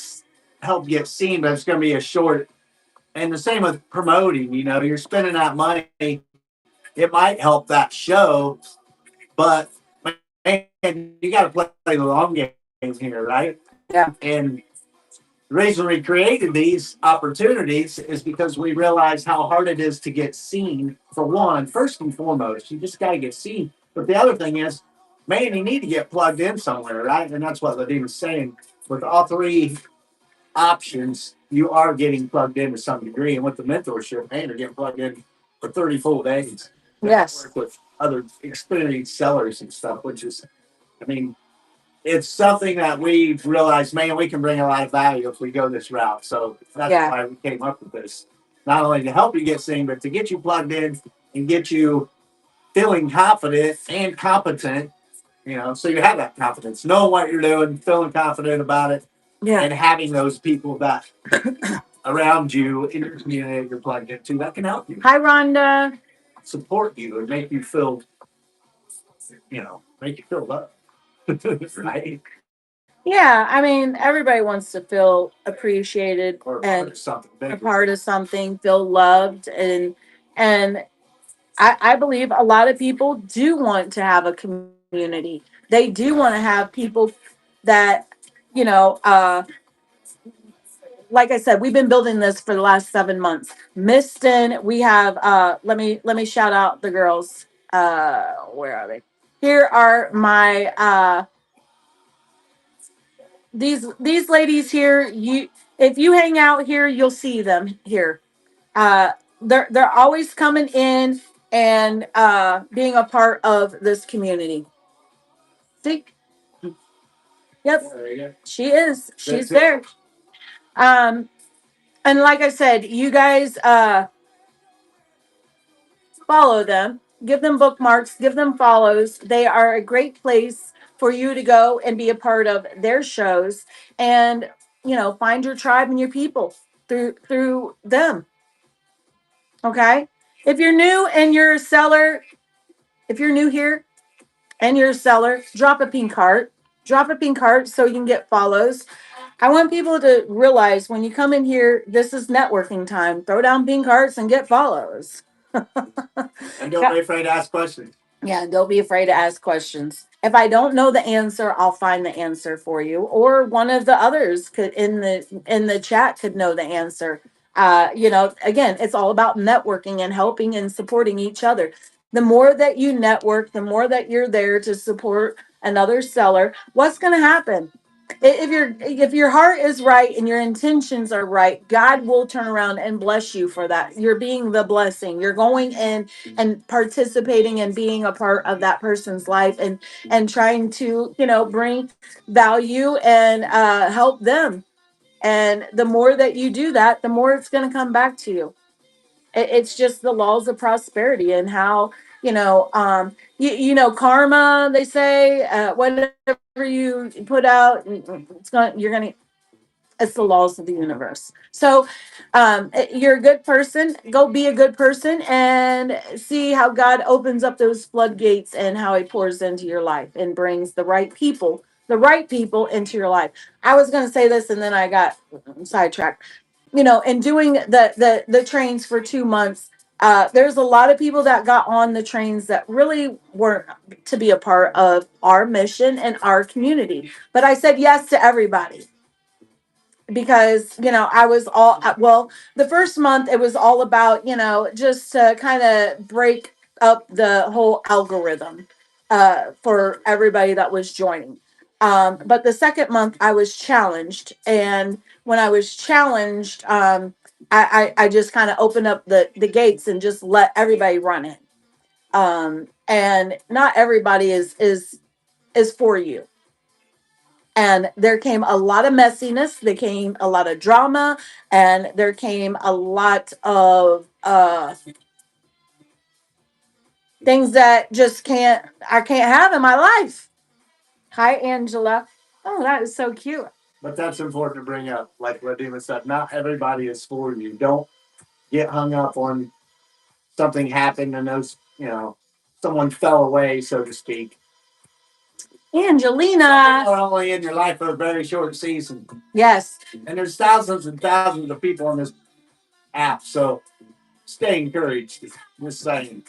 help get seen, but it's going to be a short. And the same with promoting. You know, you're spending that money. It might help that show, but man, you got to play the long game here, right? And Yeah. the reason we created these opportunities is because we realize how hard it is to get seen. For one, first and foremost, you just got to get seen. But the other thing is, man, you need to get plugged in somewhere, right? And that's what Ladine was saying. With all three options, you are getting plugged in to some degree. And with the mentorship, man, you're getting plugged in for 30 full days to Yes. work with other experienced sellers and stuff, which is, I mean, it's something that we've realized, man, we can bring a lot of value if we go this route. So that's Yeah. why we came up with this. Not only to help you get seen, but to get you plugged in and get you feeling confident and competent, you know, so you have that confidence, knowing what you're doing, feeling confident about it, Yeah. and having those people that around you in your community that you're plugged into that can help you, Hi, Rhonda. support you, and make you feel, make you feel loved. Right? Yeah, I mean, everybody wants to feel appreciated Or a part and of something a bigger. part of something, feel loved, and I believe a lot of people do want to have a community. They do want to have people that, you know, like I said, we've been building this for the last 7 months. Miston, we have let me shout out the girls. Where are they? Here are my these ladies here. You if you hang out here, you'll see them here. Uh they're always coming in and being a part of this community. See? Yep, There you go. she is. She's That's it. there. Um and like I said, you guys follow them, give them bookmarks, give them follows. They are a great place for you to go and be a part of their shows and find your tribe and your people through them. Okay? If you're new and you're a seller, if you're new here and you're a seller, drop a pink heart. Drop a pink heart so you can get follows. I want people to realize when you come in here, this is networking time. Throw down pink hearts and get follows. And don't be afraid to ask questions. Yeah, don't be afraid to ask questions. If I don't know the answer, I'll find the answer for you, or one of the others could in the chat could know the answer. Again, it's all about networking and helping and supporting each other. The more that you network, the more that you're there to support another seller. What's going to happen? If your heart is right and your intentions are right, God will turn around and bless you for that. You're being the blessing. You're going in and participating and being a part of that person's life and trying to bring value and help them. And the more that you do that, the more it's going to come back to you. It's just the laws of prosperity and how karma, they say, whatever you put out, you're going to it's the laws of the universe. So, you're a good person. Go be a good person and see how God opens up those floodgates and how He pours into your life and brings the right people into your life. I was going to say this and then I got sidetracked. And doing the trains for 2 months. There's a lot of people that got on the trains that really weren't to be a part of our mission and our community. But I said yes to everybody because I was all well. The first month it was all about just to kind of break up the whole algorithm for everybody that was joining. But the second month I was challenged, and when I was challenged, I just kind of opened up the gates and just let everybody run it. And not everybody is for you, and there came a lot of messiness, there came a lot of drama, and there came a lot of things that just I can't have in my life. Hi, Angela. Oh, that is so cute. But that's important to bring up. Like Ladima said, not everybody is for you. Don't get hung up on something happened and those, someone fell away, so to speak. Angelina. Are only in your life for a very short season. Yes. And there's thousands and thousands of people on this app. So stay encouraged. Just saying.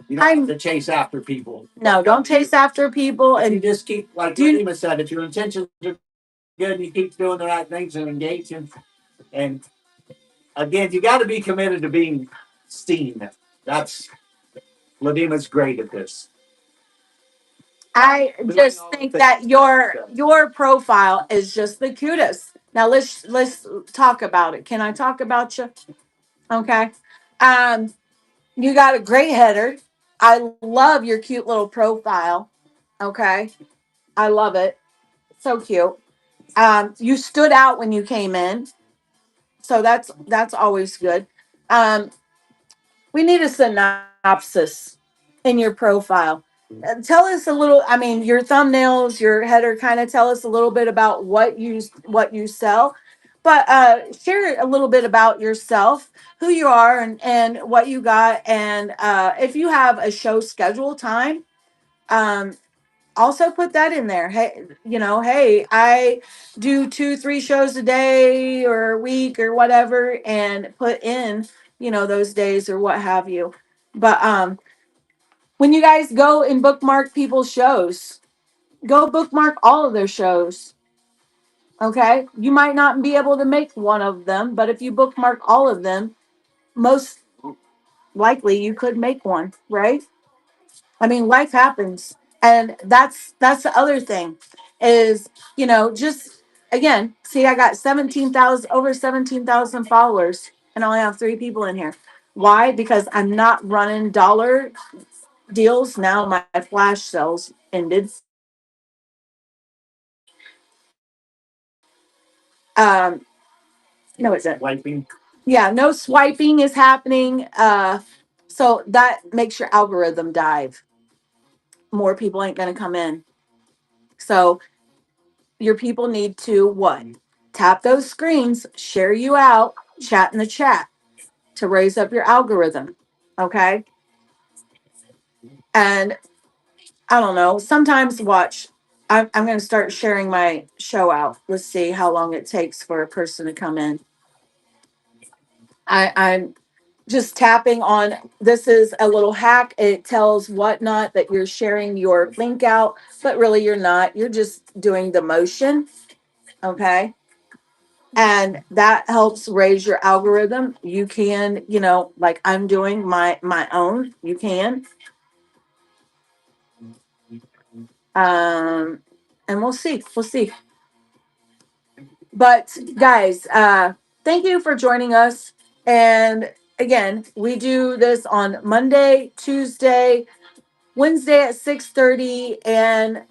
You don't have to chase after people. No, don't chase after people. If And you just keep, like Ladima said, if your intentions are good and you keep doing the right things and engaging, and again, you got to be committed to being seen. That's Ladima's great at this. I just think that your profile is just the cutest. Now let's talk about it. Can I talk about you? Okay. Um, you got a great header. I love your cute little profile. Okay. I love it. So cute. You stood out when you came in. So that's always good. Um, we need a synopsis in your profile. Tell us a little. I mean, your thumbnails, your header, kind of tell us a little bit about what you sell, but share a little bit about yourself, who you are, and what you got, and if you have a show schedule time, um, also put that in there. Hey, hey, I do 2 3 shows a day or a week or whatever, and put in those days or what have you. But when you guys go and bookmark people's shows, go bookmark all of their shows. Okay, you might not be able to make one of them, but if you bookmark all of them, most likely you could make one, right? I mean, life happens, and that's the other thing is just again, see, I got 17,000 over 17,000 followers, and I only have 3 people in here. Why? Because I'm not running dollar deals now. My flash sales ended, so um, no, it's it. Wiping. Yeah, no swiping is happening. So that makes your algorithm dive. More people ain't gonna come in. So your people need to what? Tap those screens, share you out, chat in the chat to raise up your algorithm. Okay. And I don't know, sometimes watch. I'm going to start sharing my show out. Let's see how long it takes for a person to come in. I'm just tapping on this is a little hack. It tells whatnot that you're sharing your link out, but really you're not. You're just doing the motion. Okay. And that helps raise your algorithm. You can, like I'm doing my own. You can, um, and we'll see. But guys, thank you for joining us. And again, we do this on Monday, Tuesday, Wednesday at 6:30, and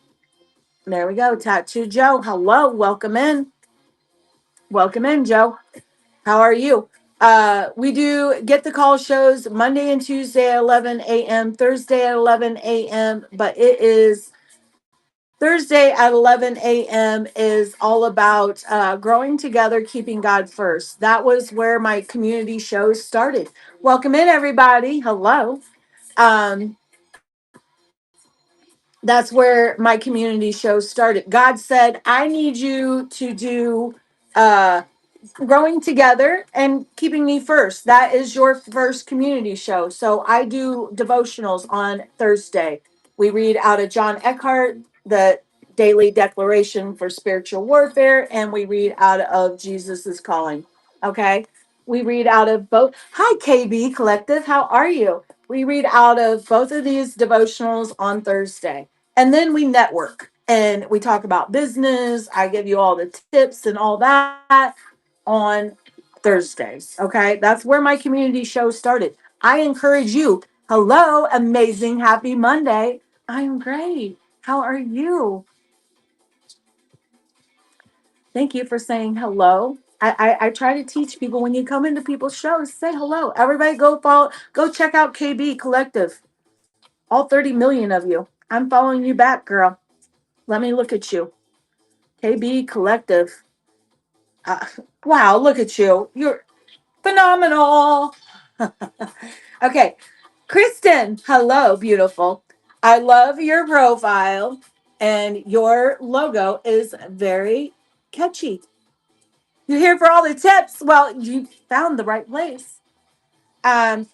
there we go. Tattoo Joe, hello, welcome in, Joe. How are you? We do get the call shows Monday and Tuesday at 11 a.m., Thursday at 11 a.m., but it is Thursday at 11 a.m. is all about growing together, keeping God first. That was where my community shows started. Welcome in, everybody. Hello. Um, that's where my community shows started. God said, I need you to do uh, growing together and keeping me first. That is your first community show. So I do devotionals on Thursday. We read out of John Eckhart, the daily declaration for spiritual warfare, and we read out of Jesus's calling. Okay. We read out of both. Hi, KB Collective. How are you? We read out of both of these devotionals on Thursday. And then we network and we talk about business. I give you all the tips and all that on Thursdays. Okay. That's where my community show started. I encourage you. Hello, amazing. Happy Monday. I'm great. How are you? Thank you for saying hello. I try to teach people when you come into people's shows, say hello. Everybody go follow, go check out KB Collective. All 30 million of you. I'm following you back, girl. Let me look at you. KB Collective. Uh, wow, look at you. You're phenomenal. Okay. Kristen, hello, beautiful. I love your profile and your logo is very catchy. You're here for all the tips. Well, you found the right place. Um,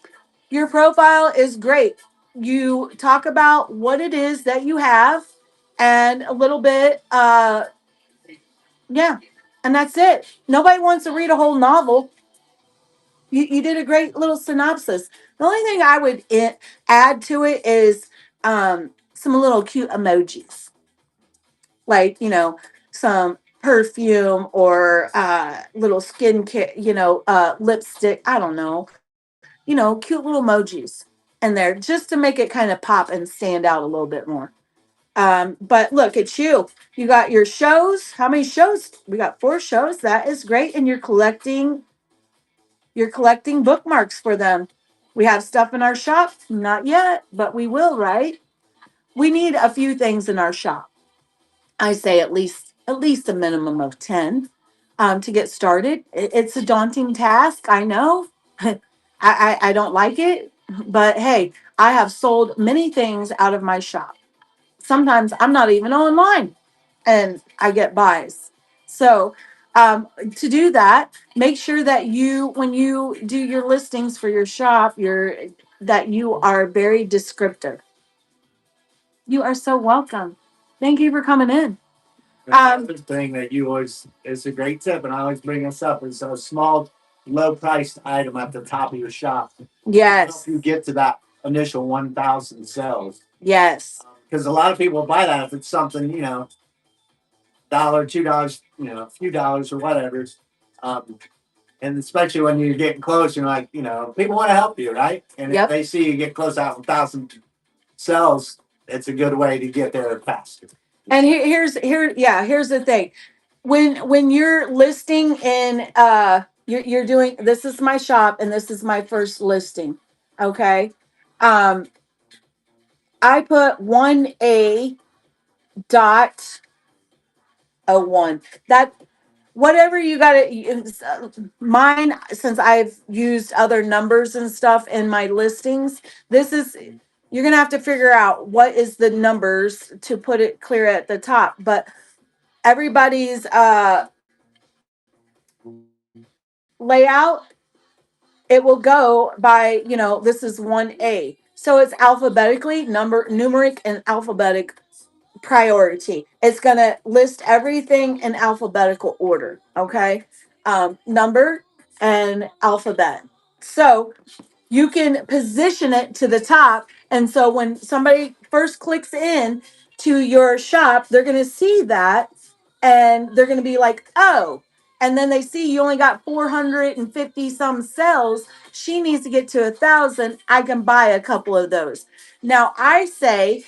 your profile is great. You talk about what it is that you have and a little bit, yeah, and that's it. Nobody wants to read a whole novel. You did a great little synopsis. The only thing I would add to it is some little cute emojis, like some perfume or little skincare, lipstick. I don't know, cute little emojis in there just to make it kind of pop and stand out a little bit more. But look, it's you. You got your shows. How many shows? We got 4 shows. That is great, and you're collecting bookmarks for them. We have stuff in our shop? Not yet, but we will, right? We need a few things in our shop. I say at least a minimum of 10 to get started. It's a daunting task, I know. I don't like it, but hey, I have sold many things out of my shop. Sometimes I'm not even online and I get buys. So, to do that, make sure that when you do your listings for your shop, that you are very descriptive. You are so welcome. Thank you for coming in. Another thing that you always is a great tip, and I always bring this up, is a small, low priced item at the top of your shop. Yes. Help you get to that initial 1,000 sales. Yes. Because a lot of people buy that if it's something, dollar, $2, a few dollars or whatever. Um, and especially when you're getting close, you're like, people want to help you, right? And if Yep. they see you get close out 1,000 cells, it's a good way to get there faster. And here's the thing. When you're listing in you're doing, this is my shop and this is my first listing. Okay. Um I put 1A dot 01. That whatever you got to mine, since I've used other numbers and stuff in my listings, this is you're going to have to figure out what is the numbers to put it clear at the top, but everybody's layout, it will go by, this is 1A. So it's alphabetically numeric and alphabetic priority. It's going to list everything in alphabetical order. Okay. Number and alphabet. So you can position it to the top. And so when somebody first clicks in to your shop, they're going to see that and they're going to be like, oh, and then they see you only got 450 some cells. She needs to get to 1,000. I can buy a couple of those. Now I say,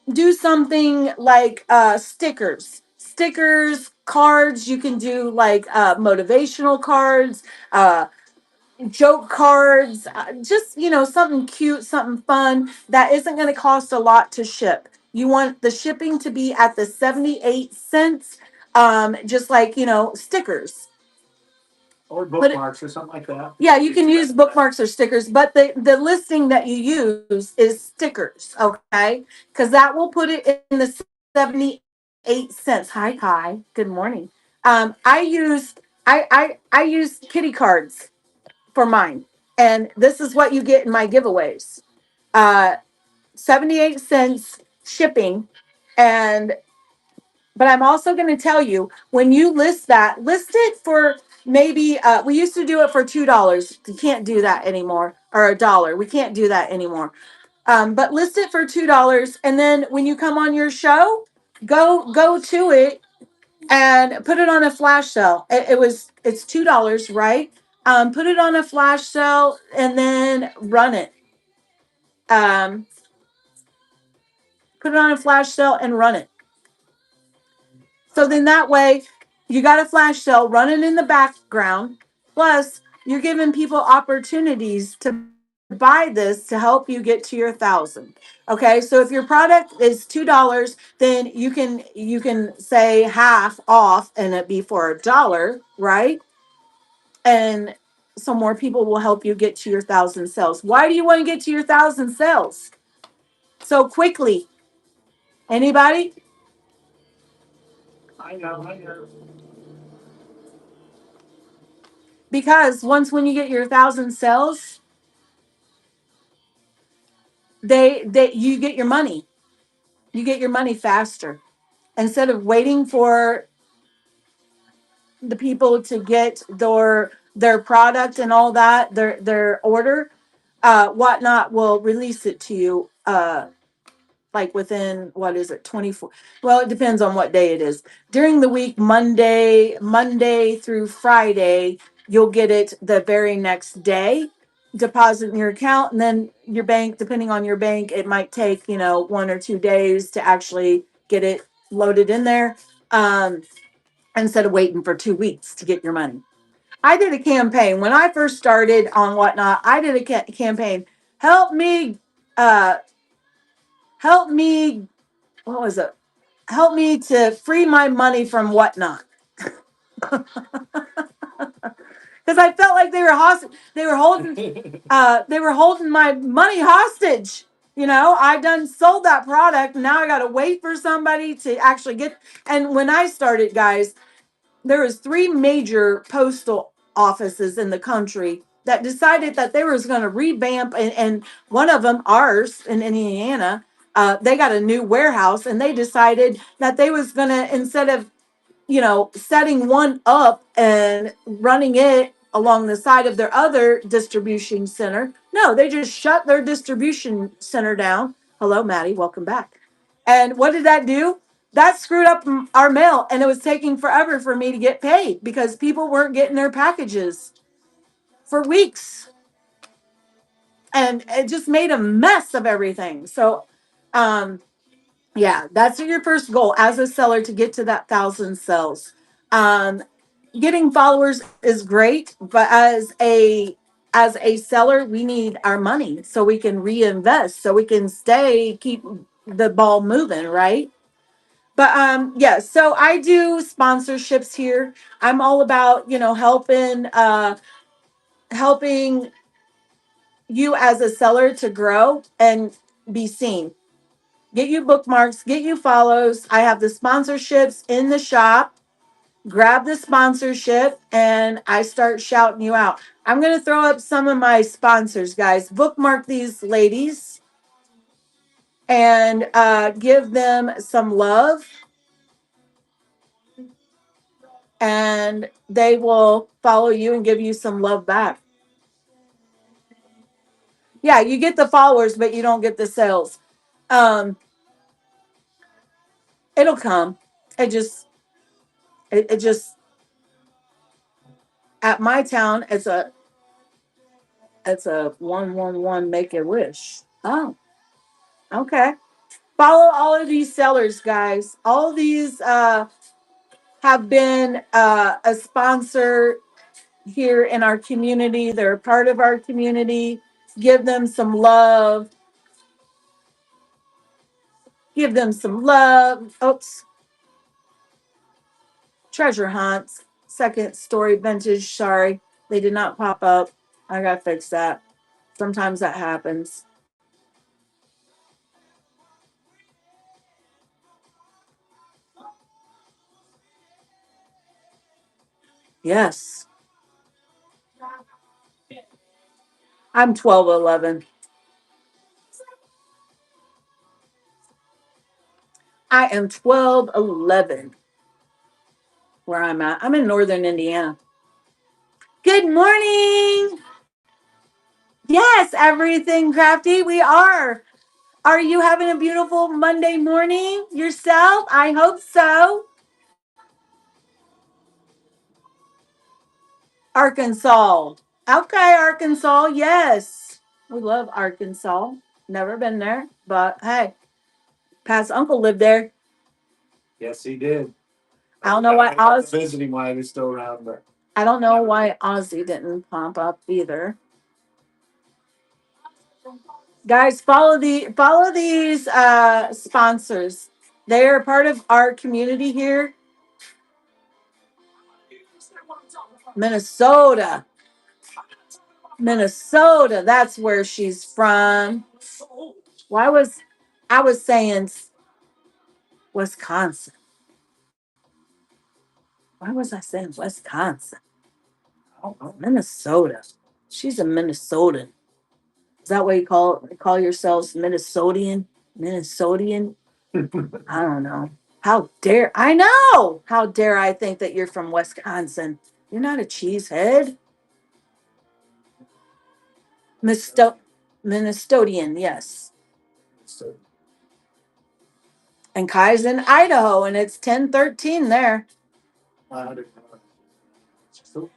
do something like stickers, cards. You can do like motivational cards, joke cards, just something cute, something fun that isn't going to cost a lot to ship. You want the shipping to be at the 78 cents, just like stickers. Or Put it, bookmarks or something like that. yeah, you can use bookmarks or stickers, but the listing that you use is stickers, okay? Because that will put it in the 78 cents. Hi, Kai. Good morning. I use kitty cards for mine. And this is what you get in my giveaways. Uh 78 cents shipping. And but I'm also going to tell you, when you list it for maybe we used to do it for $2. You can't do that anymore, or $1. We can't do that anymore. But list it for $2, and then when you come on your show, go to it and put it on a flash sale. It's $2, right? Put it on a flash sale and then run it. Um, Put it on a flash sale and run it. So then that way, you got a flash sale running in the background. Plus, you're giving people opportunities to buy. buy this to help you get to your thousand. Okay, so if your product is $2, then you can say half off and it be for $1, right? And so more people will help you get to your thousand sales. Why do you want to get to your thousand sales so quickly? Anybody? I know, I know. Because once when you get your thousand sales, they you get your money. You get your money faster instead of waiting for the people to get their product and all that, their order. Whatnot will release it to you. Like within, what is it, 24, well, it depends on what day it is during the week. Monday through Friday, you'll get it the very next day, deposit in your account, and then your bank, depending on your bank, it might take 1 or 2 days to actually get it loaded in there, um, instead of waiting for 2 weeks to get your money. I did a campaign when I first started on Whatnot. I did a campaign, help me, uh help me, what was it? Help me to free my money from Whatnot, because I felt like they were holding they were holding my money hostage. I done sold that product. Now I got to wait for somebody to actually get. And when I started, guys, there was three major postal offices in the country that decided that they was going to revamp, and one of them, ours in Indiana, they got a new warehouse, and they decided that they was going to, instead of setting one up and running it along the side of their other distribution center. No, they just shut their distribution center down. Hello, Maddie. Welcome back. And what did that do? That screwed up our mail, and it was taking forever for me to get paid because people weren't getting their packages for weeks. And it just made a mess of everything. So, um, yeah, that's your first goal as a seller, to get to that thousand sales. Um, Getting followers is great, but as a seller, we need our money so we can reinvest, so we can keep the ball moving, right? But yeah, so I do sponsorships here. I'm all about, helping you as a seller to grow and be seen. Get you bookmarks, get you follows. I have the sponsorships in the shop. Grab the sponsorship and I start shouting you out. I'm going to throw up some of my sponsors, guys. Bookmark these ladies and give them some love, and they will follow you and give you some love back. Yeah, you get the followers, but you don't get the sales. Um, it'll come. It just, it just, at my town, it's a 111 make a wish. Oh, okay. Follow all of these sellers, guys. All of these have been a sponsor here in our community. They're a part of our community. Give them some love. Give them some love. Oops. Treasure hunts. Second story vintage. Sorry, they did not pop up. I gotta fix that. Sometimes that happens. Yes, I'm 1211. I am 1211 where I'm at. I'm in northern Indiana. Good morning. Yes, everything crafty. We are. Are you having a beautiful Monday morning yourself? I hope so. Arkansas. Okay, Arkansas. Yes. We love Arkansas. Never been there, but hey, past uncle lived there. Yes, he did. I don't know why I got to Oz. visit him while he was still around, but I don't know why Ozzy didn't pop up either. Guys, follow these sponsors. They are part of our community here, Minnesota. Minnesota, that's where she's from. Why was I was saying Wisconsin? Why was I saying Wisconsin? Oh, Minnesota. She's a Minnesotan. Is that what you call yourselves, Minnesotian? Minnesotian? I don't know. How dare I know? How dare I think that you're from Wisconsin? You're not a cheesehead. Misto- Minnesotian, yes. So, And Kai's in Idaho, and it's 10:13 there. uh, so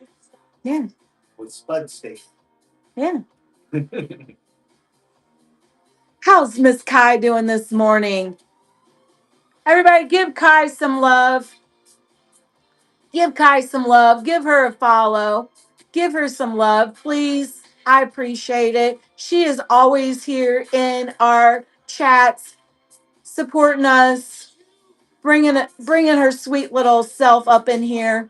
Yeah, with Spud State. yeah. How's Miss Kai doing this morning? Everybody, give Kai some love. Give Kai some love. Give her a follow. Give her some love, please. I appreciate it. She is always here in our chats, supporting us, bringing her sweet little self up in here.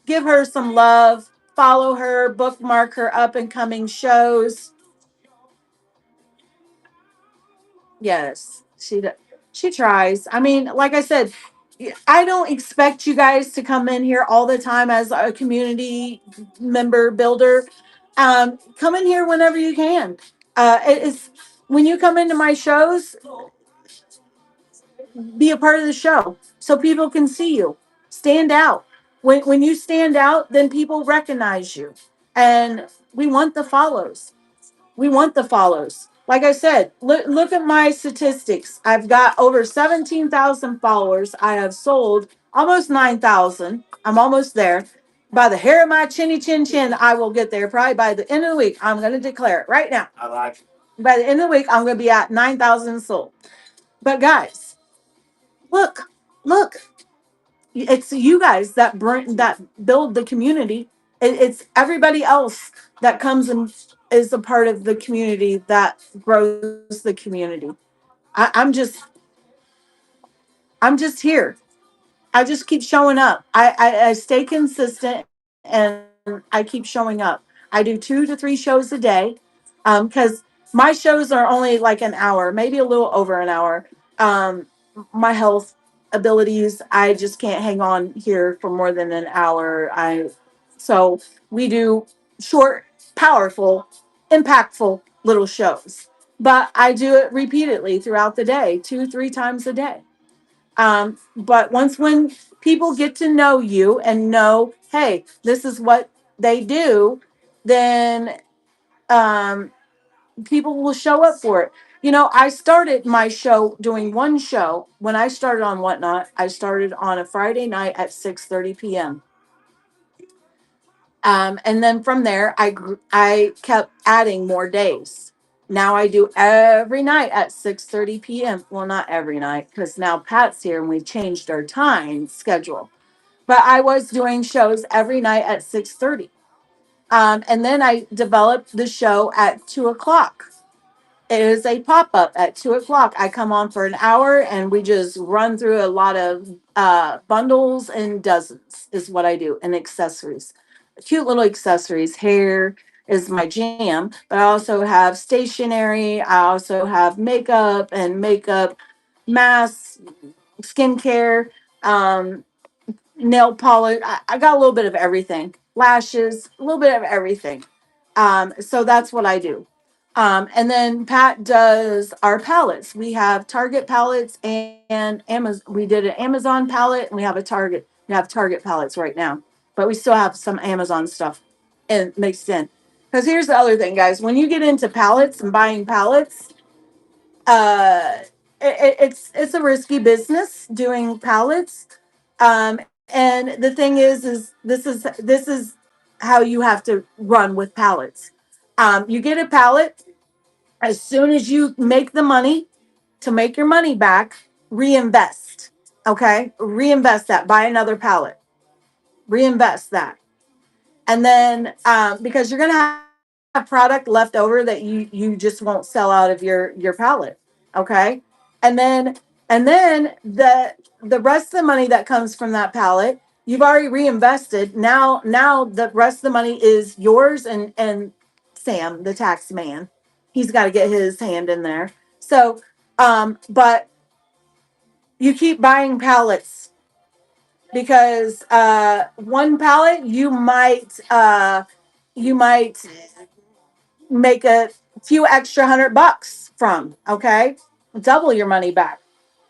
Give her some love. Follow her, bookmark her up and coming shows. Yes, she tries. I mean, like I said, I don't expect you guys to come in here all the time as a community member builder. Come in here whenever you can. It's when you come into my shows, be a part of the show so people can see you. Stand out. When you stand out, then people recognize you, and we want the follows. We want the follows. Like I said, look at my statistics. I've got over 17,000 followers. I have sold almost 9,000. I'm almost there. By the hair of my chinny chin chin, I will get there. Probably by the end of the week, I'm going to declare it right now. I like it. By the end of the week, I'm going to be at 9,000 sold. But guys, look, look, it's you guys that build the community. It's everybody else that comes and is a part of the community that grows the community. I'm just here. I just keep showing up. I stay consistent and I keep showing up. I do 2 to 3 shows a day because my shows are only like an hour, maybe a little over an hour. Um, my health abilities, I just can't hang on here for more than an hour. So we do short, powerful, impactful little shows. But I do it repeatedly throughout the day, 2, 3 times a day. But once when people get to know you and know, hey, this is what they do, then um, people will show up for it. You know, I started my show doing one show. When I started on Whatnot, I started on a Friday night at 6:30 p.m. And then from there, I kept adding more days. Now I do every night at 6:30 p.m. Well, not every night because now Pat's here and we changed our time schedule. But I was doing shows every night at 6:30. And then I developed the show at 2 o'clock. It is a pop up at 2 o'clock. I come on for an hour and we just run through a lot of bundles and dozens, is what I do, and accessories. Cute little accessories. Hair is my jam, but I also have stationery. I also have makeup and makeup masks, skincare. Nail polish. I got a little bit of everything. Lashes, a little bit of everything. So that's what I do. And then Pat does our palettes. We have Target palettes and Amazon. We did an Amazon palette and we have a Target. We have Target palettes right now, but we still have some Amazon stuff and mixed in. Because here's the other thing, guys. When you get into palettes and buying palettes, uh, it's a risky business doing palettes. And the thing is this is how you have to run with pallets. You get a pallet as soon as you make the money to make your money back, reinvest. Okay, reinvest that. Buy another pallet. Reinvest that, and then because you're gonna have to pay for it. product left over that you just won't sell out of your pallet. Okay. And then the rest of the money that comes from that pallet, you've already reinvested. Now the rest of the money is yours and Sam, the tax man. He's got to get his hand in there. So but you keep buying pallets because one pallet you might make a few extra $100 from, okay? Double your money back.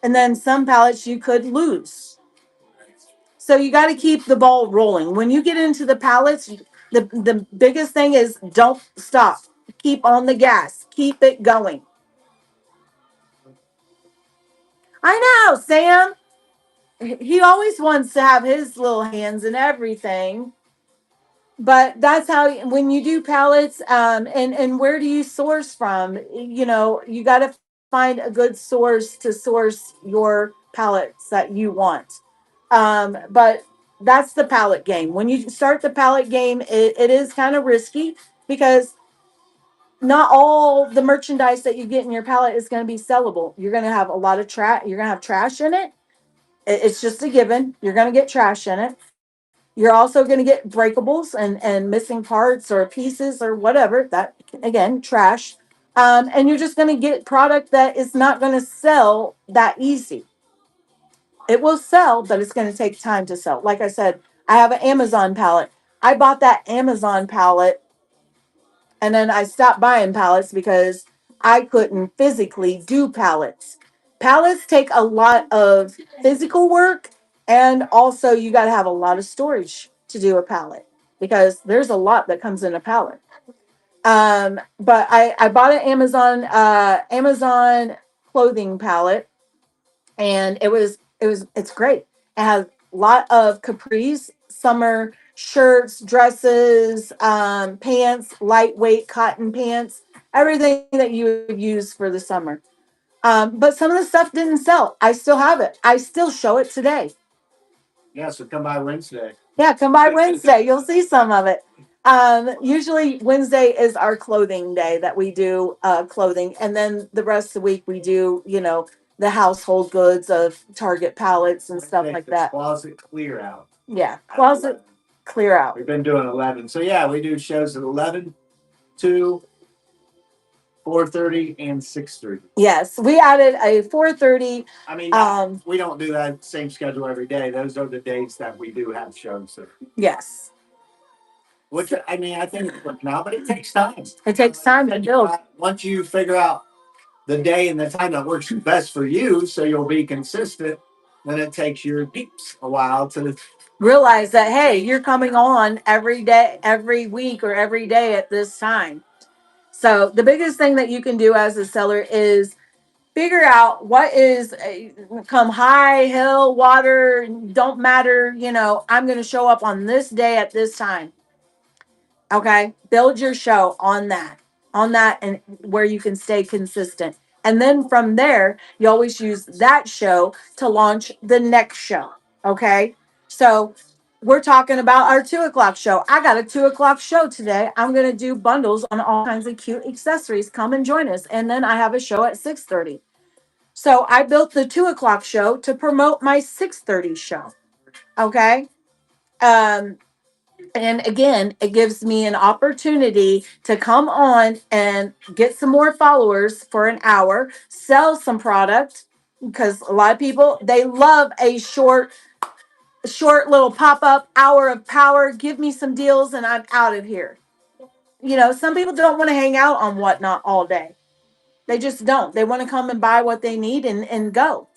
And then some pallets you could lose. So you got to keep the ball rolling. When you get into the pallets, the biggest thing is don't stop. Keep on the gas. Keep it going. I know, Sam. He always wants to have his little hands in everything. But that's how when you do pallets, and where do you source from? You got to find a good source to source your pallets that you want. But that's the pallet game. When you start the pallet game, it is kind of risky because not all the merchandise that you get in your pallet is going to be sellable. You're going to have a lot of trash. You're going to have trash in it. It's just a given. You're going to get trash in it. You're also going to get breakables and missing parts or pieces or whatever. That again, trash. And you're just going to get product that is not going to sell that easy. It will sell, but it's going to take time to sell. Like I said, I have an Amazon pallet. I bought that Amazon pallet and then I stopped buying pallets because I couldn't physically do pallets. Pallets take a lot of physical work, and also you got to have a lot of storage to do a pallet because there's a lot that comes in a pallet. But I bought an Amazon clothing pallet, and it's great. It has a lot of capris, summer shirts, dresses, pants, lightweight cotton pants, everything that you would use for the summer. But some of the stuff didn't sell. I still have it. I still show it today. Yeah, so come by Wednesday. Yeah, come by Wednesday. You'll see some of it. Usually Wednesday is our clothing day that we do clothing, and then the rest of the week we do, the household goods of Target pallets and stuff like that. Closet clear out. Yeah, closet clear out. We've been doing 11. So yeah, we do shows at 11, 2, 4:30, and 6:30. Yes, we added a 4:30. I mean, we don't do that same schedule every day. Those are the days that we do have shows. So. Yes. Which I mean, I think it's now, but it takes time. It takes time to build. Once you figure out the day and the time that works best for you, so you'll be consistent, then it takes your peeps a while to realize that, hey, you're coming on every day, every week, or every day at this time. So the biggest thing that you can do as a seller is figure out what is come high, hill, water, don't matter. I'm going to show up on this day at this time. Okay. Build your show on that, and where you can stay consistent. And then from there, you always use that show to launch the next show. Okay. So we're talking about our 2 o'clock show. I got a 2 o'clock show today. I'm going to do bundles on all kinds of cute accessories. Come and join us. And then I have a show at 6:30. So I built the 2 o'clock show to promote my 6:30 show. Okay. Um, and again, it gives me an opportunity to come on and get some more followers for an hour, sell some product, because a lot of people, they love a short little pop-up hour of power. Give me some deals and I'm out of here. Some people don't want to hang out on Whatnot all day. They just don't. They want to come and buy what they need and go.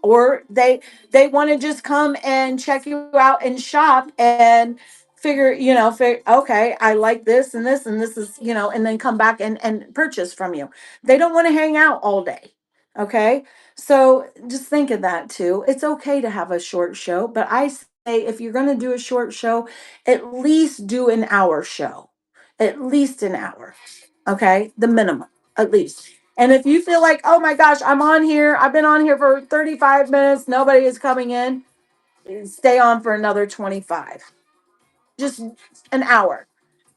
Or they want to just come and check you out and shop and okay, I like this and this is, and then come back and purchase from you. They don't want to hang out all day. Okay. So just think of that too. It's okay to have a short show, but I say if you're going to do a short show, at least do an hour show. At least an hour. Okay. The minimum, at least. And if you feel like, oh my gosh, I've been on here for 35 minutes, nobody is coming in, stay on for another 25. Just an hour.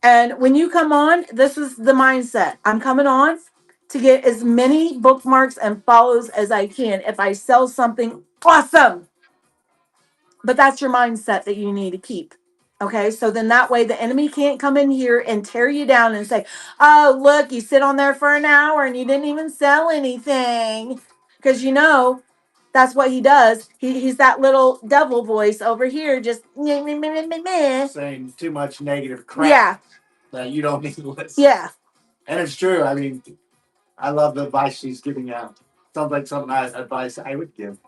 And when you come on, this is the mindset. I'm coming on to get as many bookmarks and follows as I can. If I sell something, awesome. But that's your mindset that you need to keep. Okay, so then that way the enemy can't come in here and tear you down and say, oh, look, you sit on there for an hour and you didn't even sell anything. Because that's what he does. He's that little devil voice over here, just meh, meh, meh, meh, meh, meh. Saying too much negative crap Yeah, that you don't need to listen. yeah, And it's true. I mean, I love the advice she's giving out. Sounds like some advice I would give.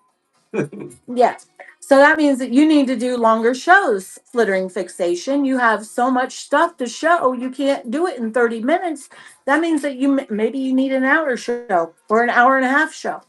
yeah. So that means that you need to do longer shows, flittering fixation. You have so much stuff to show, you can't do it in 30 minutes. That means that maybe you need an hour show or an hour and a half show,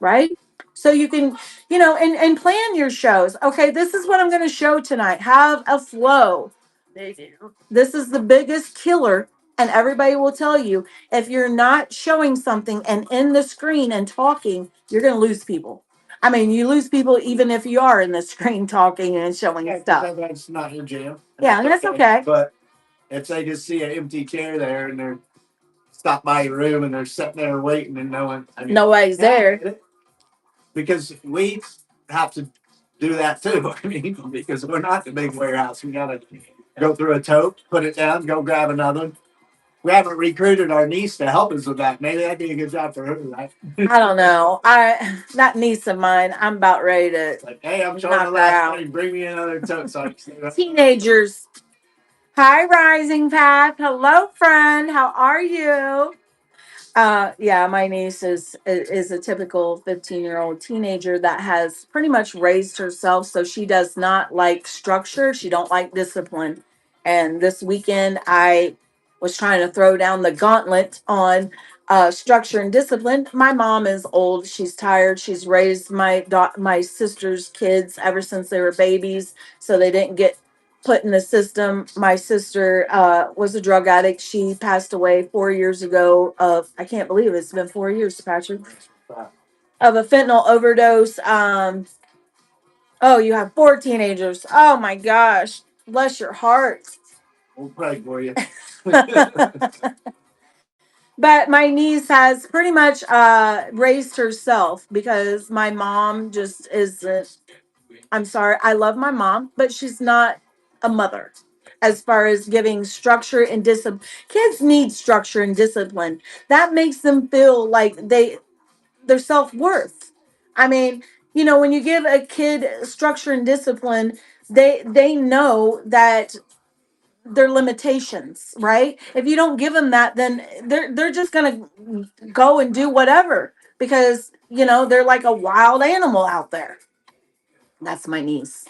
right? So you can, and plan your shows. Okay, this is what I'm going to show tonight. Have a flow. This is the biggest killer. And everybody will tell you, if you're not showing something and in the screen and talking, you're going to lose people. I mean, you lose people even if you are in the screen talking and showing stuff. That's not your jam. Yeah, and that's okay. But if they just see an empty chair there and they're stop by your room and they're sitting there waiting and no one, I mean, Nobody's there. because we have to do that too. I mean, because we're not the big warehouse. We got to go through a tote, put it down, go grab another one. We haven't recruited our niece to help us with that. Maybe that'd be a good job for her, right? I don't know. That niece of mine, I'm about ready to Like, hey, I'm showing knock the her last out. money. Bring me another tote so I can see that. Teenagers. Hi, Rising Path. Hello, friend. How are you? Yeah, my niece is a typical 15-year-old teenager that has pretty much raised herself, so she does not like structure. She don't like discipline. And this weekend, I was trying to throw down the gauntlet on structure and discipline. My mom is old. She's tired. She's raised my sister's kids ever since they were babies, so they didn't get put in the system. My sister was a drug addict. She passed away 4 years ago of, I can't believe it's been 4 years, Patrick, of a fentanyl overdose. Oh, you have four teenagers. Oh my gosh. Bless your heart. We'll pray for you. But my niece has pretty much raised herself because my mom just isn't. I'm sorry, I love my mom, but she's not a mother as far as giving structure and discipline. Kids need structure and discipline. That makes them feel like their self-worth. I mean, when you give a kid structure and discipline, they know that their limitations, right? If you don't give them that, then they're just going to go and do whatever because, they're like a wild animal out there. That's my niece.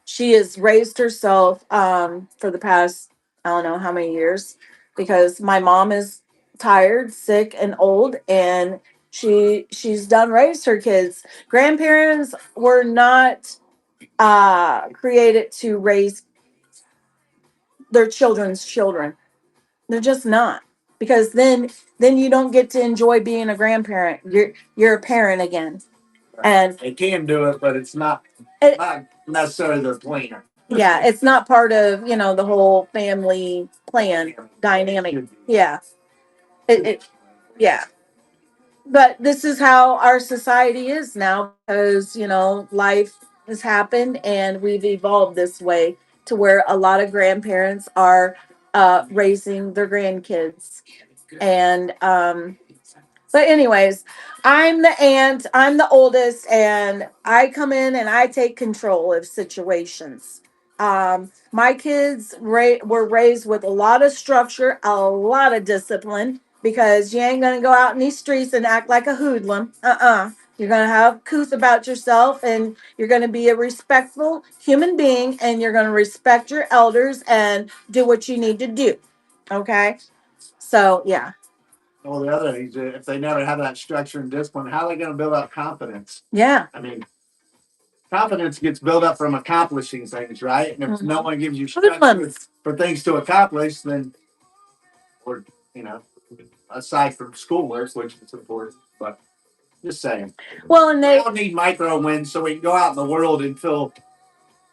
She has raised herself for the past, I don't know how many years, because my mom is tired, sick, and old, and she's done raised her kids. Grandparents were not created to raise their children's children. They're just not, because then you don't get to enjoy being a grandparent. You're a parent again, and They can do it, but it's not it, not necessarily their plan. yeah, it's not part of the whole family plan dynamic. Yeah, it yeah. But this is how our society is now because life has happened and we've evolved this way to where a lot of grandparents are raising their grandkids. And but anyways, I'm the aunt, I'm the oldest, and I come in and I take control of situations. My kids were raised with a lot of structure, a lot of discipline, because you ain't gonna go out in these streets and act like a hoodlum. You're gonna have couth about yourself, and you're gonna be a respectful human being, and you're gonna respect your elders and do what you need to do. Okay, so yeah. Well, the other thing is if they never have that structure and discipline, how are they going to build up confidence? Yeah. I mean, confidence gets built up from accomplishing things, right? And if no one gives you structure Hoodlums. for things to accomplish, then, or, you know, aside from schoolwork, which is important, but just saying. Well, and We they all need micro wins so we can go out in the world and feel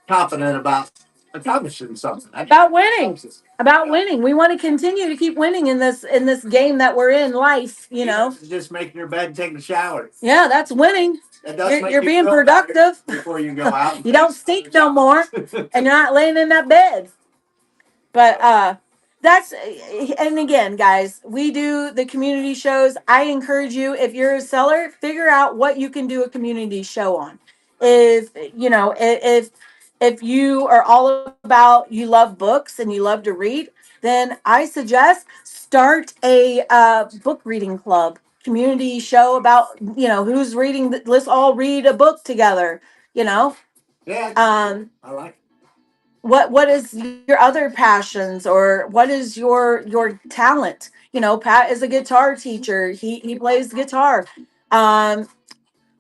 confident about accomplishing something. About winning. About winning. We want to continue to keep winning in this game that we're in life, you know. Just making your bed and taking a shower. Yeah, that's winning. You're being productive before you go out. You don't stink no more and you're not laying in that bed. But that's and again, guys, we do the community shows. I encourage you, if you're a seller, figure out what you can do a community show on. If you know, if you are all about, you love books and you love to read, then I suggest start a book reading club community show about, you know, who's reading. Let's all read a book together. You know, Yeah, I like it. What is your other passions, or what is your talent? You know, Pat is a guitar teacher. He plays guitar. um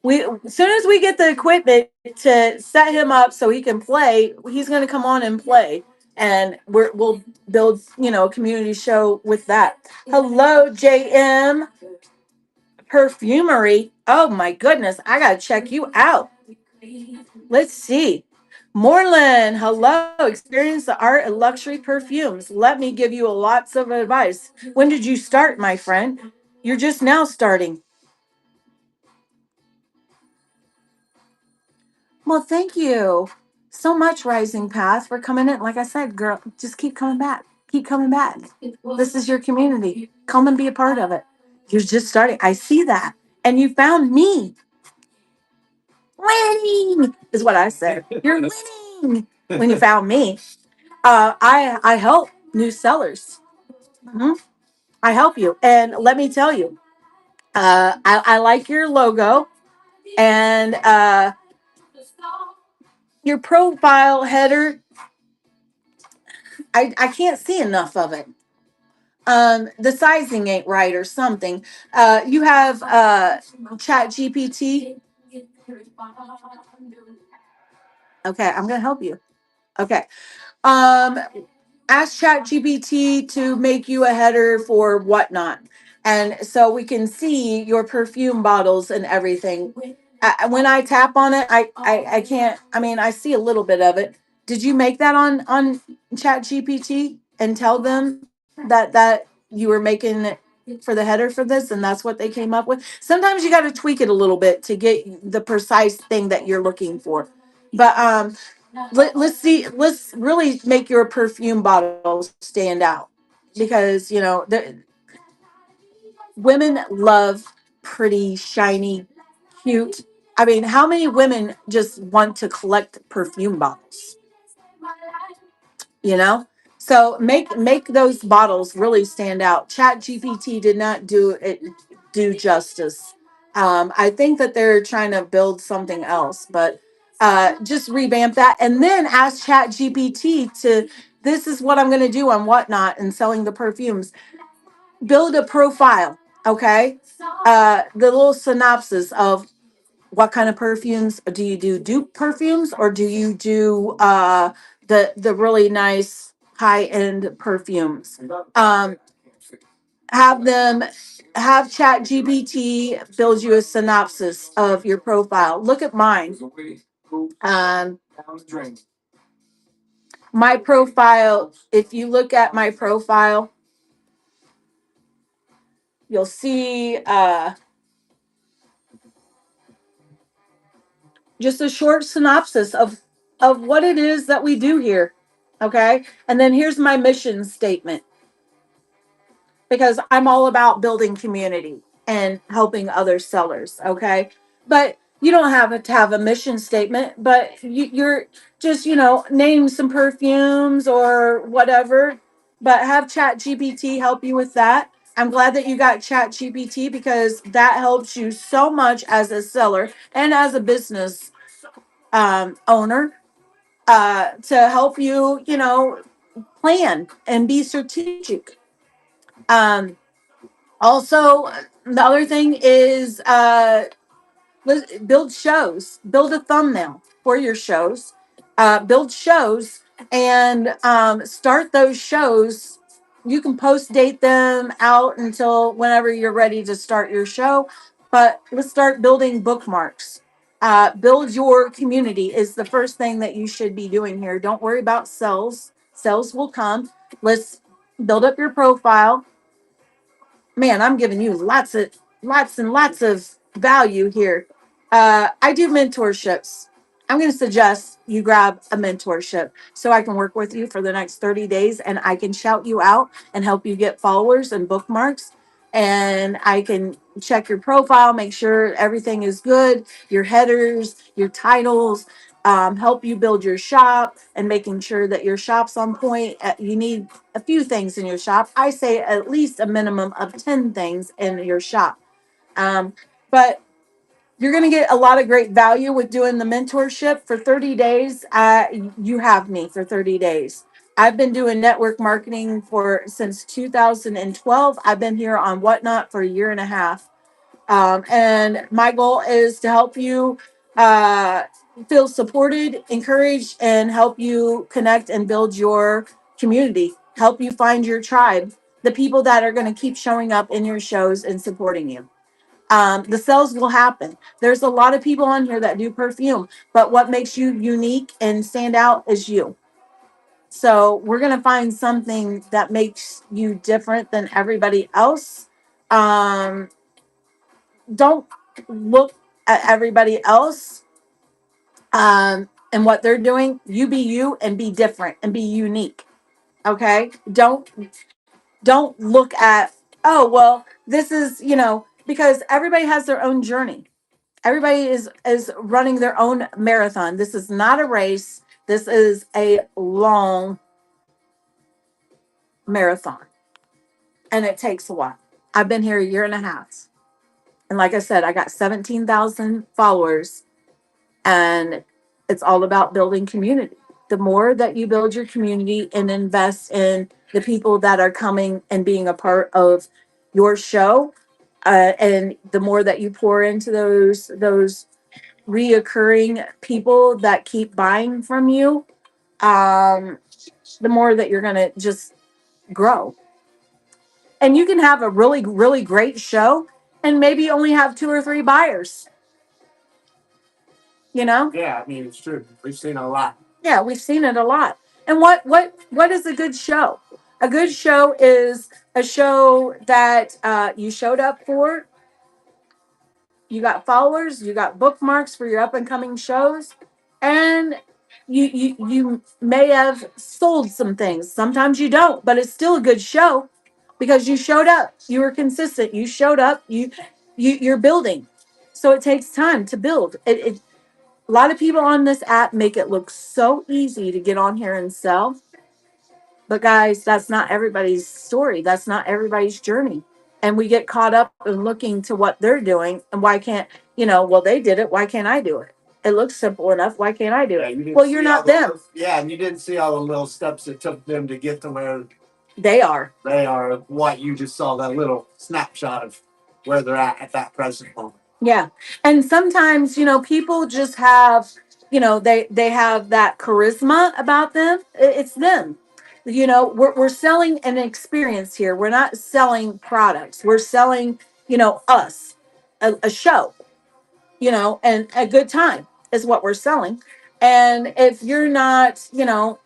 we, as soon as we get the equipment to set him up so he can play, he's going to come on and play, and we'll build, you know, a community show with that. Hello, JM Perfumery. Oh my goodness, I gotta check you out. Let's see. Moreland, hello. Experience the art of luxury perfumes. Let me give you lots of advice. When did you start, my friend? You're just now starting. Well, thank you so much, Rising Path, for coming in. Like I said, girl, just keep coming back. Keep coming back. This is your community. Come and be a part of it. You're just starting. I see that. And you found me. Winning is what I said. You're winning when you found me. I help new sellers. Mhm. I help you, and let me tell you, I like your logo and your profile header. I can't see enough of it. The sizing ain't right or something. You have Chat GPT. Okay, I'm gonna help you. Okay. Um, Ask ChatGPT to make you a header for whatnot. And so we can see your perfume bottles and everything. When I tap on it, I can't, I mean, I see a little bit of it. Did you make that on ChatGPT and tell them that you were making it for the header for this and that's what they came up with? Sometimes you got to tweak it a little bit to get the precise thing that you're looking for. But let's see, let's really make your perfume bottles stand out, because you know women love pretty, shiny, cute. I mean, how many women just want to collect perfume bottles, you know? So make those bottles really stand out. Chat GPT did not do justice. I think that they're trying to build something else, but just revamp that and then ask Chat GPT to, this is what I'm going to do on Whatnot and selling the perfumes. Build a profile, okay? The little synopsis of what kind of perfumes do you do? Dupe perfumes, or do you do the really nice high end perfumes? Um, have them have Chat GPT build you a synopsis of your profile. Look at mine. Um, my profile. If you look at my profile, you'll see just a short synopsis of what it is that we do here. Okay, and then here's my mission statement, because I'm all about building community and helping other sellers. Okay. But you don't have to have a mission statement, but you're just, you know, name some perfumes or whatever, but have Chat GPT help you with that. I'm glad that you got Chat GPT, because that helps you so much as a seller and as a business owner, to help you, you know, plan and be strategic. Um, Also, the other thing is build shows, build a thumbnail for your shows, build shows, and start those shows. You can post date them out until whenever you're ready to start your show, but let's start building bookmarks. Build your community is the first thing that you should be doing here. Don't worry about sales. Sales will come. Let's build up your profile. Man, I'm giving you lots and lots of value here. I do mentorships. I'm going to suggest you grab a mentorship so I can work with you for the next 30 days and I can shout you out and help you get followers and bookmarks. And I can check your profile, make sure everything is good, your headers, your titles, help you build your shop and making sure that your shop's on point. You need a few things in your shop. I say at least a minimum of 10 things in your shop. But you're going to get a lot of great value with doing the mentorship for 30 days. You have me for 30 days. I've been doing network marketing for since 2012. I've been here on Whatnot for a year and a half. And my goal is to help you uh, feel supported, encouraged, and help you connect and build your community, help you find your tribe, the people that are going to keep showing up in your shows and supporting you. The sales will happen. There's a lot of people on here that do perfume, but what makes you unique and stand out is you. So we're going to find something that makes you different than everybody else. Um, don't look at everybody else and what they're doing. You be you and be different and be unique. Okay? Don't look at, oh well, this is, because everybody has their own journey. Everybody is running their own marathon. This is not a race. This is a long marathon. And it takes a while. I've been here a year and a half. And like I said, I got 17,000 followers and it's all about building community. The more that you build your community and invest in the people that are coming and being a part of your show, and the more that you pour into those reoccurring people that keep buying from you, um, the more that you're gonna just grow. And you can have a really really great show and maybe only have two or three buyers. You know? Yeah, I mean it's true. We've seen a lot. Yeah, we've seen it a lot. And what is a good show? A good show is a show that you showed up for. You got followers, you got bookmarks for your up and coming shows, and you may have sold some things. Sometimes you don't, but it's still a good show because you showed up. You were consistent. You showed up. You're building. So it takes time to build. A lot of people on this app make it look so easy to get on here and sell. But guys, that's not everybody's story. That's not everybody's journey. And we get caught up in looking to what they're doing and why can't, well, they did it. Why can't I do it? It looks simple enough. Why can't I do Yeah, it? Well, you're not them. Yeah, and you didn't see all the little steps it took them to get to where They are. they are. What you just saw, that little snapshot of where they're at that present moment. Yeah. And sometimes, people just have, they have that charisma about them. It's them. We're selling an experience here. We're not selling products. We're selling, us, a show, and a good time is what we're selling. And if you're not, you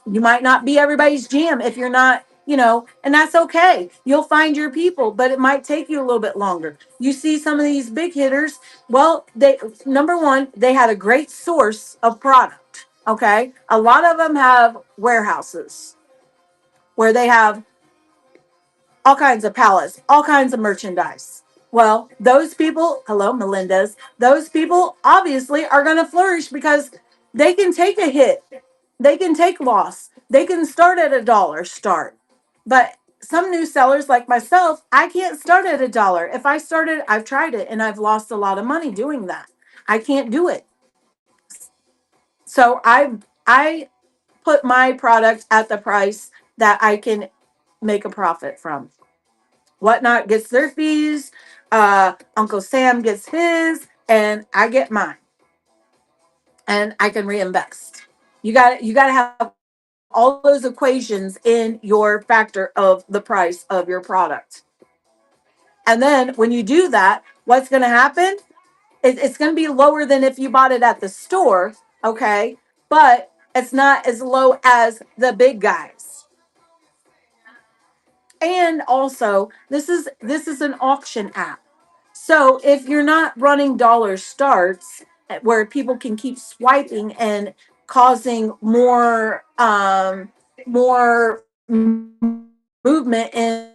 might not be everybody's jam if you're not, and that's okay. You'll find your people, but it might take you a little bit longer. You see some of these big hitters, well, they, number one, they had a great source of product. Okay. A lot of them have warehouses where they have all kinds of pallets, all kinds of merchandise. Well, those people, hello, Melinda's, those people obviously are going to flourish because they can take a hit. They can take loss. They can start at $1 start. But some new sellers like myself, I can't start at $1. If I started, I've tried it and I've lost a lot of money doing that. I can't do it. So I put my product at the price that I can make a profit from. Whatnot gets their fees, Uncle Sam gets his, and I get mine. And I can reinvest. You got to have all those equations in your factor of the price of your product. And then when you do that, what's going to happen? It's going to be lower than if you bought it at the store, okay? But it's not as low as the big guys. And also, this is an auction app. So if you're not running dollar starts where people can keep swiping and causing more movement in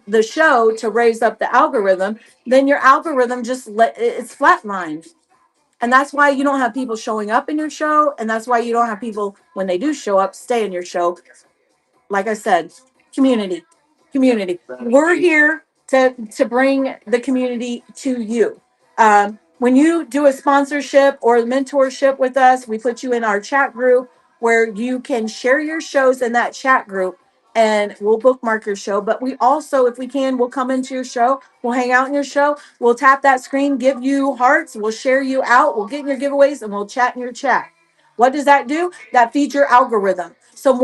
the show to raise up the algorithm, then your algorithm it's flatlined. And that's why you don't have people showing up in your show, and that's why you don't have people when they do show up stay in your show. Like I said, community, community. We're here to bring the community to you. When you do a sponsorship or mentorship with us, we put you in our chat group where you can share your shows in that chat group, and we'll bookmark your show. But we also, if we can, we'll come into your show, we'll hang out in your show, we'll tap that screen, give you hearts, we'll share you out, we'll get in your giveaways, and we'll chat in your chat. What does that do? That feeds your algorithm. So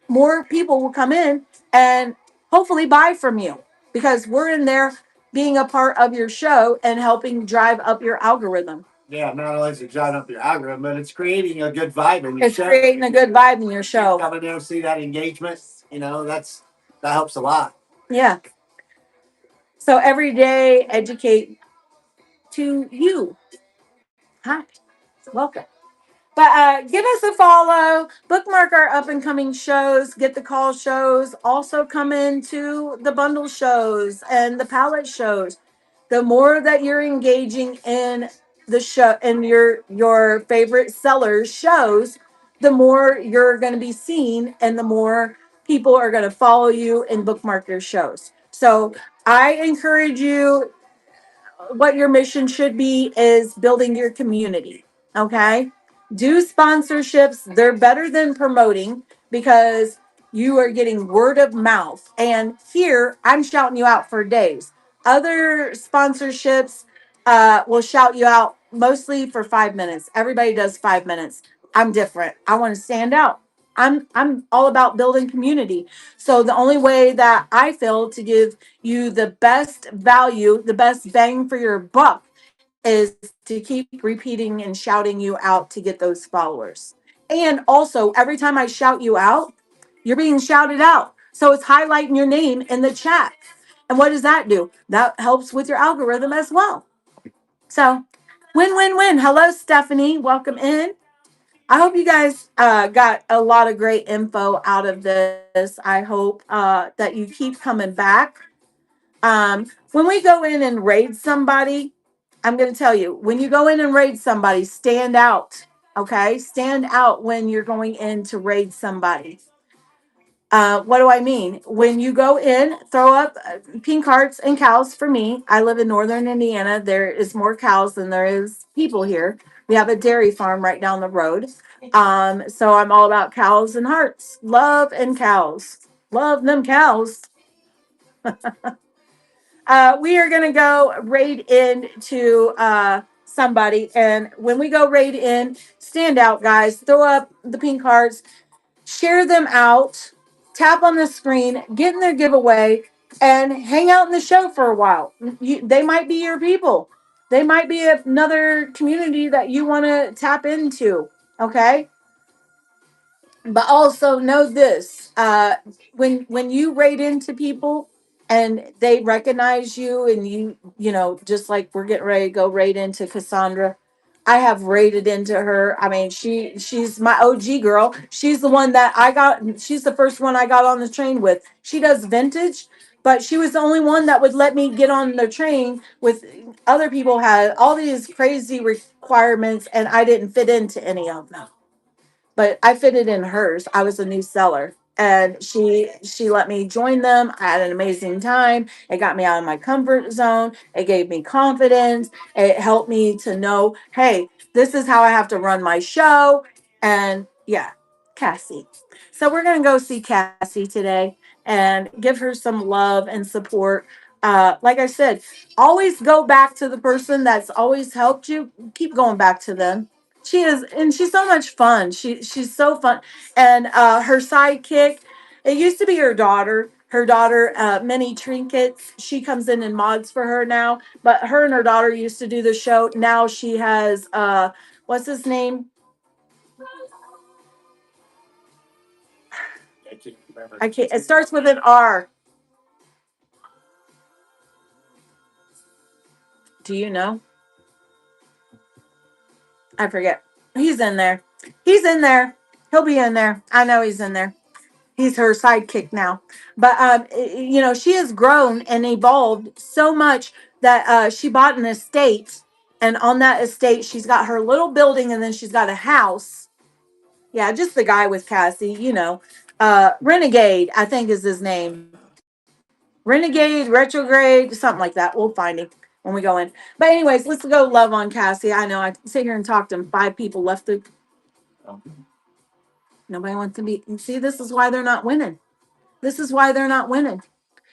more people will come in and hopefully buy from you because we're in there being a part of your show and helping drive up your algorithm. Yeah, not only is it driving up your algorithm, but it's creating a good vibe in your It's show. creating a good vibe in your show. Coming there and see that engagement, that helps a lot. Yeah. So every day, educate to you. Hi, welcome. But give us a follow, bookmark our up and coming shows, get the call shows, also come into the bundle shows and the palette shows. The more that you're engaging in the show and your favorite sellers shows, the more you're going to be seen and the more people are going to follow you and bookmark your shows. So I encourage you, what your mission should be is building your community. Okay. Do sponsorships. They're better than promoting because you are getting word of mouth. And here I'm shouting you out for days. Other sponsorships will shout you out mostly for 5 minutes. Everybody does 5 minutes. I'm different. I want to stand out. I'm all about building community. So the only way that I feel to give you the best value, the best bang for your buck is to keep repeating and shouting you out to get those followers. And also, every time I shout you out, you're being shouted out. So it's highlighting your name in the chat. And what does that do? That helps with your algorithm as well. So win, win, win. Hello, Stephanie. Welcome in. I hope you guys got a lot of great info out of this. I hope that you keep coming back. When we go in and raid somebody, I'm going to tell you, when you go in and raid somebody, stand out. Okay. Stand out when you're going in to raid somebody. What do I mean? When you go in, throw up pink hearts and cows for me. I live in northern Indiana. There is more cows than there is people here. We have a dairy farm right down the road. So I'm all about cows and hearts. Love and cows. Love them cows. We are going to go raid into somebody. And when we go raid in, stand out, guys. Throw up the pink hearts, share them out, tap on the screen, get in their giveaway, and hang out in the show for a while. They might be your people. They might be another community that you want to tap into. Okay. But also know this: when you raid into people and they recognize you, and just like we're getting ready to go raid into Cassandra. I have raided into her. I mean, she's my OG girl. She's the one that I got. She's the first one I got on the train with. She does vintage, but she was the only one that would let me get on the train with other people had all these crazy requirements, and I didn't fit into any of them, but I fitted in hers. I was a new seller. And she let me join them. I had an amazing time. It got me out of my comfort zone. It gave me confidence. It helped me to know, hey, this is how I have to run my show. And yeah, Cassie. So we're gonna go see Cassie today and give her some love and support. Like I said, always go back to the person that's always helped you. Keep going back to them. She is, and she's so much fun. She's so fun, and her sidekick. It used to be her daughter her daughter many trinkets. She comes in and mods for her now. But her and her daughter used to do the show. Now she has what's his name? I can't remember. I can't. It starts with an R. Do you know? I forget. He's in there. He's in there. He'll be in there. I know he's in there. He's her sidekick now. But she has grown and evolved so much that she bought an estate, and on that estate, she's got her little building, and then she's got a house. Yeah, just the guy with Cassie. Renegade, I think is his name. Renegade, retrograde, something like that. We'll find him when we go in. But anyways, let's go love on Cassie. I know I sit here and talk to him. 5 people left the. Nobody wants to be. See, this is why they're not winning. This is why they're not winning.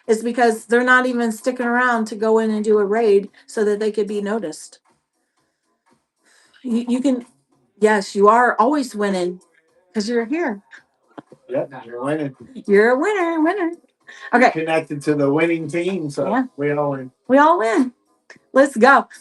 It's because they're not even sticking around to go in and do a raid so that they could be noticed. You can, yes, you are always winning because you're here. Yep, you're winning. You're a winner. You're Okay. connected to the winning team, so yeah. We all win. We all win. Let's go.